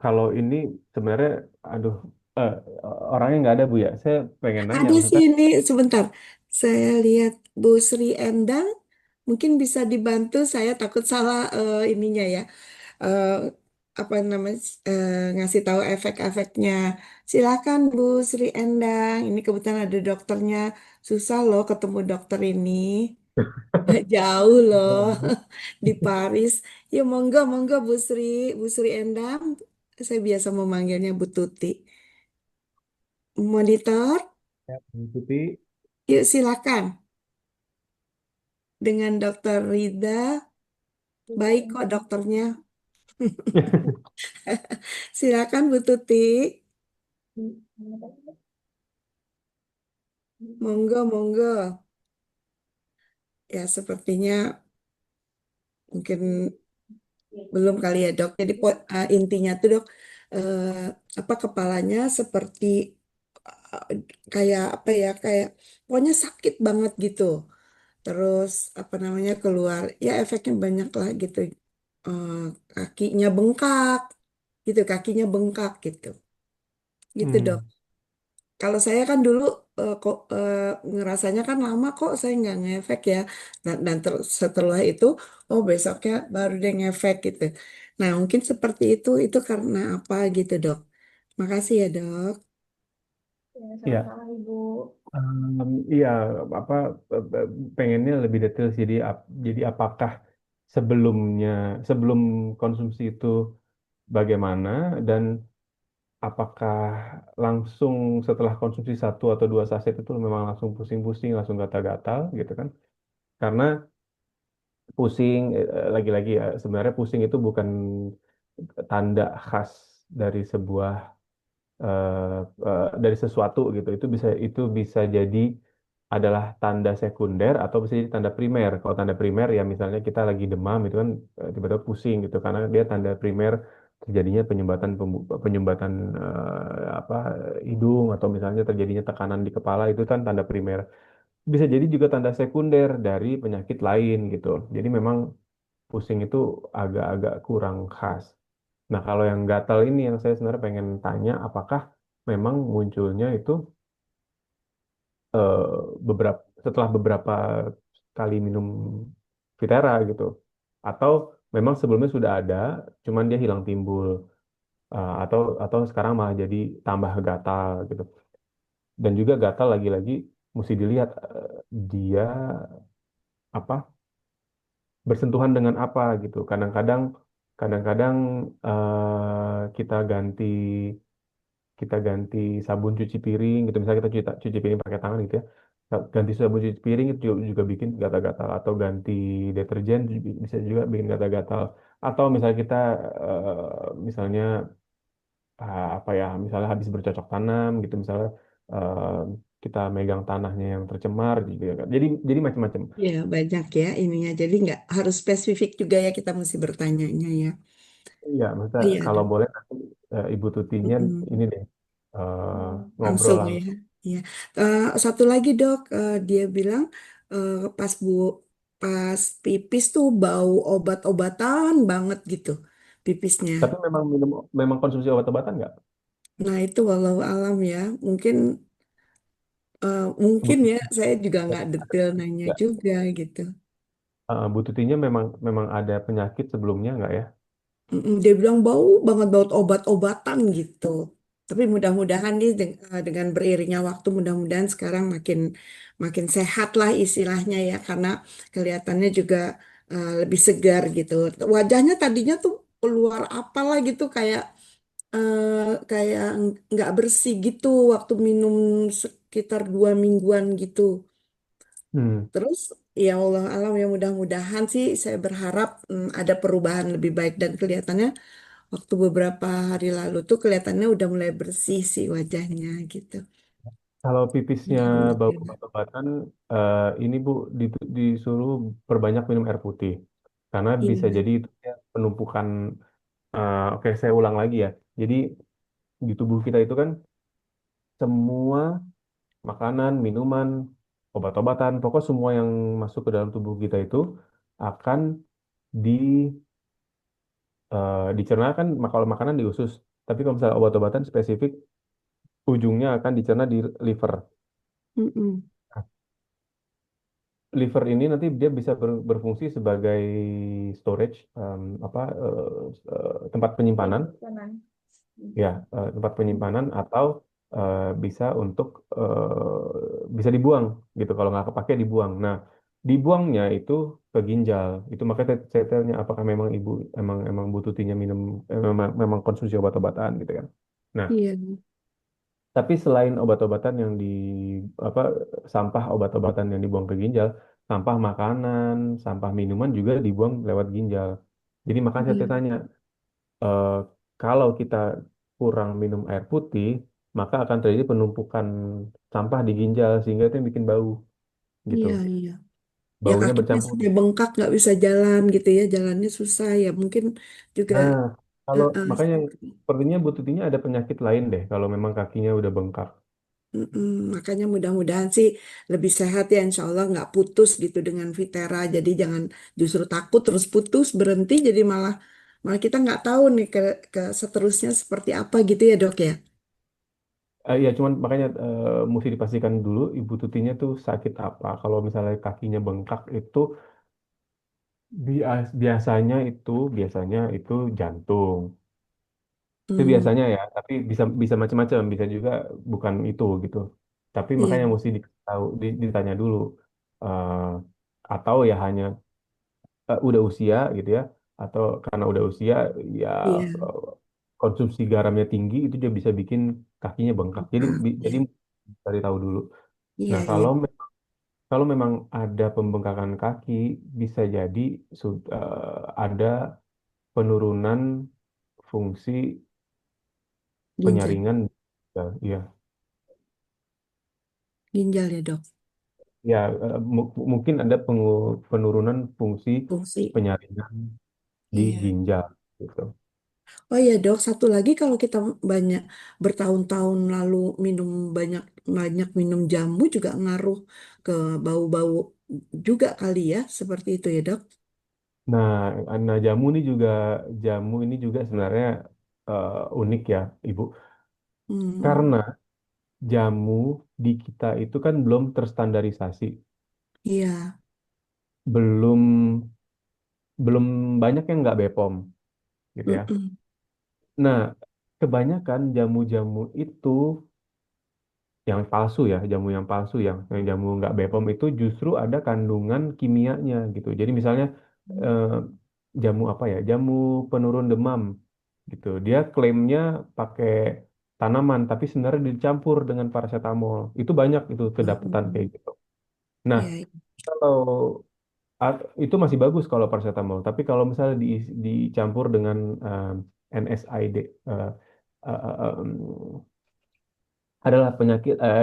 kalau ini sebenarnya, aduh, eh, orangnya nggak ada Bu ya. Saya pengen nanya, Ada sih maksudnya ini sebentar. Saya lihat Bu Sri Endang, mungkin bisa dibantu. Saya takut salah ininya ya. Eh, apa namanya ngasih tahu efek-efeknya. Silakan Bu Sri Endang. Ini kebetulan ada dokternya. Susah loh ketemu dokter ini. Jauh loh di Paris. Ya monggo, monggo Bu Sri Endang. Saya biasa memanggilnya Bu Tuti. Monitor, mengikuti. yuk silakan. Dengan Dokter Rida, baik kok dokternya. Silakan Bu Tuti. Monggo, monggo. Ya sepertinya mungkin belum kali ya dok. Jadi intinya tuh dok, eh, apa kepalanya seperti eh, kayak apa ya, kayak pokoknya sakit banget gitu. Terus apa namanya keluar, ya efeknya banyak lah gitu. Eh, kakinya bengkak, gitu kakinya bengkak gitu, gitu dok. Hmm, Kalau saya kan dulu kok ngerasanya kan lama kok saya nggak ngefek ya. Dan setelah itu, oh besoknya baru dia ngefek gitu. Nah mungkin seperti itu karena apa gitu dok. Makasih ya dok. Ya, iya. sama-sama Ibu. Iya, apa pengennya lebih detail sih. Jadi apakah sebelumnya, sebelum konsumsi itu bagaimana, dan apakah langsung setelah konsumsi 1 atau 2 saset itu memang langsung pusing-pusing, langsung gatal-gatal gitu kan? Karena pusing, lagi-lagi ya, sebenarnya pusing itu bukan tanda khas dari sebuah dari sesuatu gitu. Itu bisa jadi adalah tanda sekunder atau bisa jadi tanda primer. Kalau tanda primer ya misalnya kita lagi demam itu kan, tiba-tiba pusing gitu, karena dia tanda primer terjadinya penyumbatan apa, hidung, atau misalnya terjadinya tekanan di kepala, itu kan tanda primer. Bisa jadi juga tanda sekunder dari penyakit lain gitu. Jadi memang pusing itu agak-agak kurang khas. Nah, kalau yang gatal ini yang saya sebenarnya pengen tanya, apakah memang munculnya itu eh, setelah beberapa kali minum Vitera gitu, atau memang sebelumnya sudah ada, cuman dia hilang timbul. Atau sekarang malah jadi tambah gatal gitu. Dan juga gatal lagi-lagi mesti dilihat dia apa, bersentuhan dengan apa gitu. Kadang-kadang kita ganti sabun cuci piring gitu, misalnya kita cuci piring pakai tangan gitu ya, ganti sabun cuci piring itu juga bikin gatal-gatal, atau ganti deterjen bisa juga bikin gatal-gatal, atau misalnya kita misalnya apa ya, misalnya habis bercocok tanam gitu, misalnya eh, kita megang tanahnya yang tercemar gitu ya kan. Jadi macam-macam. Ya banyak ya ininya. Jadi nggak harus spesifik juga ya kita mesti bertanyanya ya. Iya, maksudnya Iya kalau dok. boleh nanti Ibu Tutinya Mm-mm. ini deh, ngobrol Langsung ya. langsung. Ya. Satu lagi dok, dia bilang eh, pas pipis tuh bau obat-obatan banget gitu pipisnya. Tapi memang konsumsi obat-obatan nggak? Nah itu walau alam ya, mungkin Mungkin Bu- ya, saya juga nggak detail nanya nggak, juga gitu. Bu Tutinya memang memang ada penyakit sebelumnya nggak ya? Dia bilang bau banget bau obat-obatan gitu. Tapi mudah-mudahan nih dengan beriringnya waktu mudah-mudahan sekarang makin makin sehat lah istilahnya ya karena kelihatannya juga lebih segar gitu. Wajahnya tadinya tuh keluar apalah gitu kayak nggak bersih gitu waktu minum sekitar 2 mingguan gitu. Hmm. Terus ya Allah alam ya mudah-mudahan sih saya berharap ada perubahan lebih baik dan kelihatannya waktu beberapa hari lalu tuh kelihatannya udah mulai bersih sih wajahnya gitu. Kalau pipisnya bau Alhamdulillah. obat-obatan, ini Bu disuruh perbanyak minum air putih karena bisa Iya, jadi itu ya penumpukan. Oke, saya ulang lagi ya. Jadi di tubuh kita itu kan semua makanan, minuman, obat-obatan, pokok semua yang masuk ke dalam tubuh kita itu akan di dicerna kan kalau makanan di usus. Tapi kalau misalnya obat-obatan spesifik ujungnya akan dicerna di liver. mm-mm. Liver ini nanti dia bisa berfungsi sebagai storage, apa tempat penyimpanan, Kanan. ya, tempat penyimpanan atau bisa untuk bisa dibuang gitu kalau nggak kepake dibuang. Nah, dibuangnya itu ke ginjal. Itu makanya saya tanya apakah memang ibu emang emang bututinya minum memang, memang konsumsi obat-obatan gitu kan. Nah, Iya, tapi selain obat-obatan yang di apa sampah obat-obatan yang dibuang ke ginjal, sampah makanan, sampah minuman juga dibuang lewat ginjal. Jadi makanya iya, saya tanya, eh, kalau kita kurang minum air putih, maka akan terjadi penumpukan sampah di ginjal sehingga itu yang bikin bau gitu. iya, iya. Ya Baunya kakinya bercampur. sampai bengkak nggak bisa jalan gitu ya, jalannya susah ya. Mungkin juga Nah, kalau makanya seperti sepertinya Bu Tutinya ada penyakit lain deh kalau memang kakinya udah bengkak. Makanya mudah-mudahan sih lebih sehat ya Insya Allah nggak putus gitu dengan Vitera. Jadi jangan justru takut terus putus berhenti jadi malah malah kita nggak tahu nih ke seterusnya seperti apa gitu ya dok ya. Ya, cuman makanya mesti dipastikan dulu Ibu Tutinya tuh sakit apa. Kalau misalnya kakinya bengkak itu biasanya itu jantung. Itu Hmm, biasanya ya, tapi bisa bisa macam-macam, bisa juga bukan itu gitu. Tapi iya, makanya mesti ditanya dulu. Eh, atau ya hanya udah usia gitu ya, atau karena udah usia ya iya, eh, konsumsi garamnya tinggi itu dia bisa bikin kakinya bengkak. Jadi iya, cari tahu dulu. iya, Nah, iya, kalau memang ada pembengkakan kaki, bisa jadi ada penurunan fungsi ginjal, penyaringan. Ya, ginjal ya dok, ya, mungkin ada penurunan fungsi fungsi. penyaringan di Iya. ginjal gitu. Oh iya dok, satu lagi kalau kita banyak bertahun-tahun lalu minum banyak banyak minum jamu juga ngaruh ke bau-bau juga kali ya, seperti itu ya dok. Nah, jamu ini juga sebenarnya unik ya, Ibu. Hmm, Karena jamu di kita itu kan belum terstandarisasi, iya, belum belum banyak yang nggak BPOM gitu ya. mm-mm, Nah, kebanyakan jamu-jamu itu yang palsu ya, jamu yang palsu yang jamu nggak BPOM itu justru ada kandungan kimianya gitu. Jadi misalnya eh, jamu apa ya, jamu penurun demam gitu. Dia klaimnya pakai tanaman, tapi sebenarnya dicampur dengan paracetamol. Itu banyak itu kedapatan kayak mm, gitu. Nah, iya, kalau itu masih bagus kalau paracetamol, tapi kalau misalnya dicampur dengan NSAID, eh, em, adalah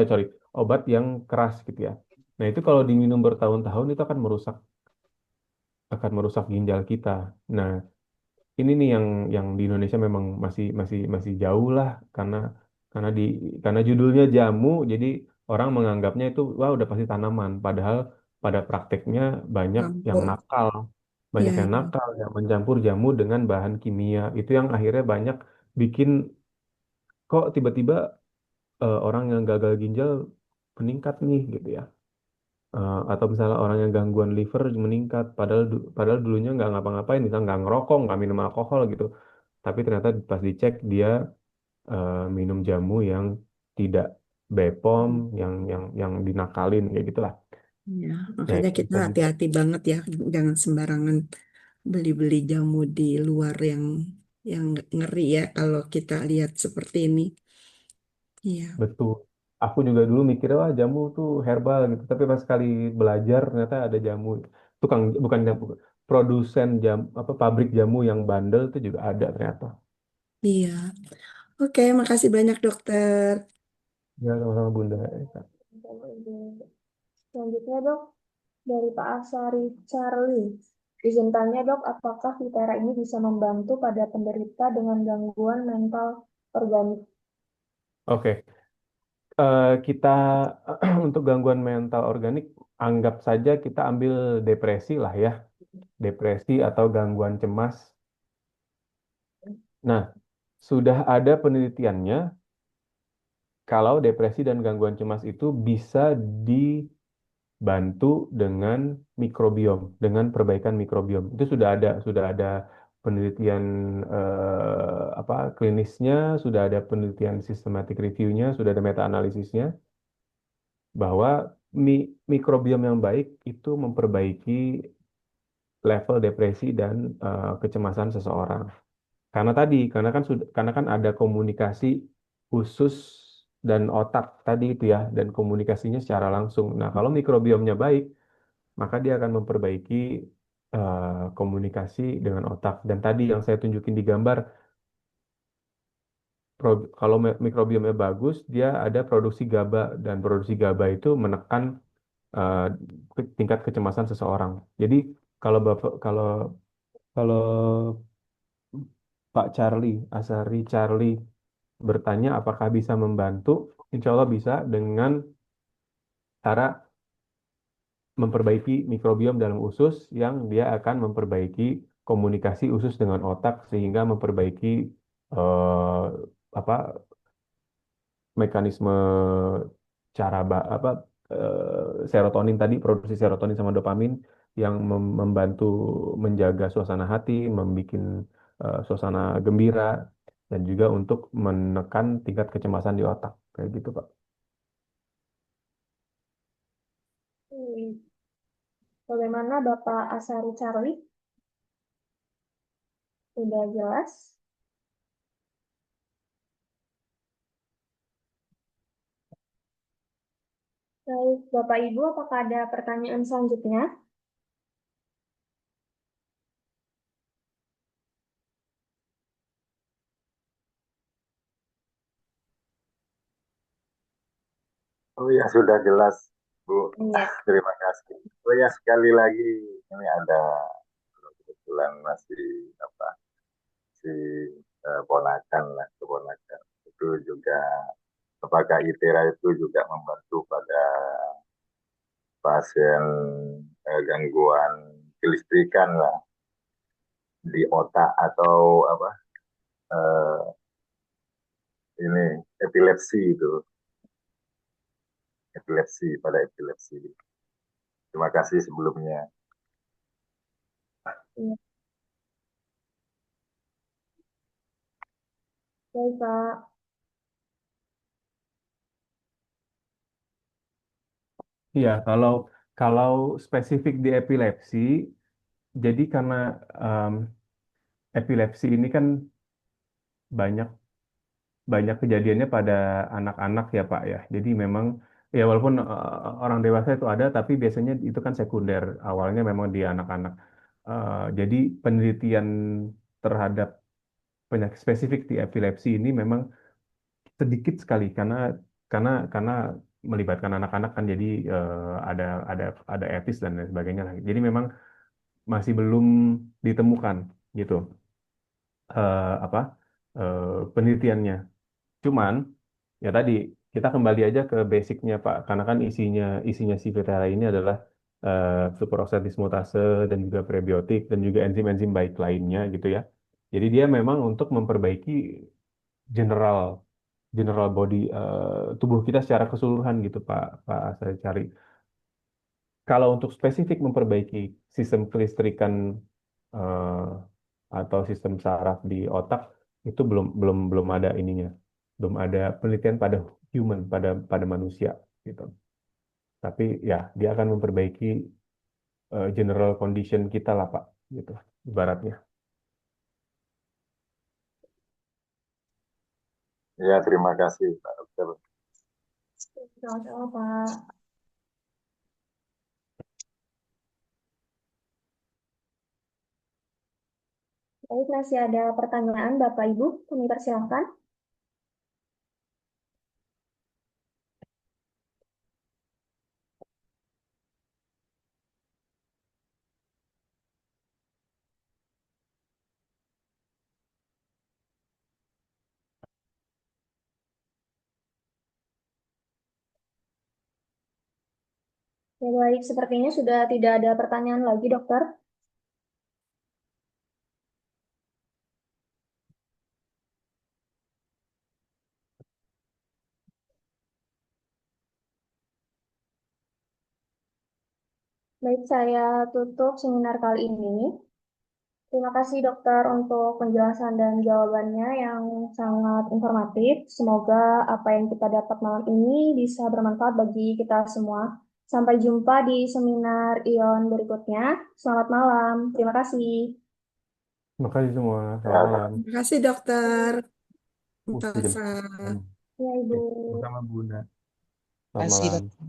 sorry, obat yang keras gitu ya. Nah, itu kalau diminum bertahun-tahun itu akan merusak ginjal kita. Nah, ini nih yang di Indonesia memang masih masih masih jauh lah karena di karena judulnya jamu, jadi orang menganggapnya itu wah udah pasti tanaman. Padahal pada prakteknya banyak yang campur, nakal, banyak iya, yang iya, nakal yang mencampur jamu dengan bahan kimia. Itu yang akhirnya banyak bikin kok tiba-tiba orang yang gagal ginjal meningkat nih gitu ya. Atau misalnya orang yang gangguan liver meningkat, padahal dulunya nggak ngapa-ngapain, misalnya nggak ngerokok, nggak minum alkohol gitu, tapi ternyata pas dicek dia minum jamu yang tidak BPOM, yang dinakalin kayak gitulah. Ya, Nah, makanya itu kita bisa juga. hati-hati banget ya, jangan sembarangan beli-beli jamu di luar yang ngeri ya kalau kita lihat seperti ini. Iya, Betul. Aku juga dulu mikirnya wah jamu tuh herbal gitu, tapi pas sekali belajar ternyata ada jamu tukang bukan jamu produsen jam apa pabrik jamu yang bandel itu juga ada ternyata. iya. Oke, makasih banyak dokter. Ya sama-sama Bunda. Selanjutnya dok, dari Pak Asari Charlie. Izin tanya dok, apakah Vitera ini bisa membantu pada penderita dengan gangguan mental organik? Oke, kita untuk gangguan mental organik anggap saja kita ambil depresi lah ya, depresi atau gangguan cemas. Nah, sudah ada penelitiannya kalau depresi dan gangguan cemas itu bisa dibantu dengan mikrobiom, dengan perbaikan mikrobiom. Itu sudah ada penelitian apa klinisnya, sudah ada penelitian systematic review-nya, sudah ada meta-analisisnya bahwa mikrobiom yang baik itu memperbaiki level depresi dan kecemasan seseorang. Karena kan ada komunikasi khusus dan otak tadi itu ya, dan komunikasinya secara langsung. Nah, kalau mikrobiomnya baik, maka dia akan memperbaiki komunikasi dengan otak. Dan tadi yang saya tunjukin di gambar, kalau mikrobiomnya bagus, dia ada produksi GABA, dan produksi GABA itu menekan eh, tingkat kecemasan seseorang. Jadi kalau Bapak kalau kalau Pak Charlie, Asari Charlie bertanya apakah bisa membantu, insya Allah bisa dengan cara memperbaiki mikrobiom dalam usus yang dia akan memperbaiki komunikasi usus dengan otak sehingga memperbaiki eh, apa mekanisme cara serotonin tadi, produksi serotonin sama dopamin yang membantu menjaga suasana hati, membuat suasana gembira, dan juga untuk menekan tingkat kecemasan di otak kayak gitu Pak. Bagaimana Bapak Asari Charlie? Sudah jelas? Baik, Bapak Ibu, apakah ada pertanyaan selanjutnya? Oh ya sudah jelas Bu. Iya. Terima kasih. Oh ya sekali lagi ini ada kebetulan masih apa si ponakan lah keponakan itu juga apakah ITERA itu juga membantu pada pasien gangguan kelistrikan lah di otak atau apa eh, ini epilepsi itu epilepsi pada epilepsi. Terima kasih sebelumnya. Iya. Baik, Pak. Iya, kalau spesifik di epilepsi, jadi karena em, epilepsi ini kan banyak banyak kejadiannya pada anak-anak ya Pak ya. Jadi memang ya walaupun orang dewasa itu ada, tapi biasanya itu kan sekunder. Awalnya memang di anak-anak. Jadi penelitian terhadap penyakit spesifik di epilepsi ini memang sedikit sekali karena melibatkan anak-anak kan jadi ada ada ada etis dan lain sebagainya lah. Jadi memang masih belum ditemukan gitu apa penelitiannya. Cuman ya tadi kita kembali aja ke basicnya Pak, karena kan isinya si Vetera ini adalah superoxide dismutase dan juga prebiotik dan juga enzim-enzim baik lainnya gitu ya. Jadi dia memang untuk memperbaiki general general body tubuh kita secara keseluruhan gitu Pak saya cari. Kalau untuk spesifik memperbaiki sistem kelistrikan eh, atau sistem saraf di otak itu belum ada ininya, belum ada penelitian pada human, pada manusia gitu. Tapi ya dia akan memperbaiki general condition kita lah Pak, gitu ibaratnya. Ya, terima kasih Pak Dokter. Sama-sama, Pak. Baik, masih ada pertanyaan Bapak Ibu, kami persilahkan. Ya, baik, sepertinya sudah tidak ada pertanyaan lagi, Dokter. Baik, saya tutup seminar kali ini. Terima kasih dokter untuk penjelasan dan jawabannya yang sangat informatif. Semoga apa yang kita dapat malam ini bisa bermanfaat bagi kita semua. Sampai jumpa di seminar ION berikutnya. Selamat malam. Terima kasih. Terima kasih semua. Ya, Selamat malam. Terima kasih dokter. Sudah jam Masa. 9. Ya, Ibu. Oke, sama Bunda. Selamat Kasih malam. dokter.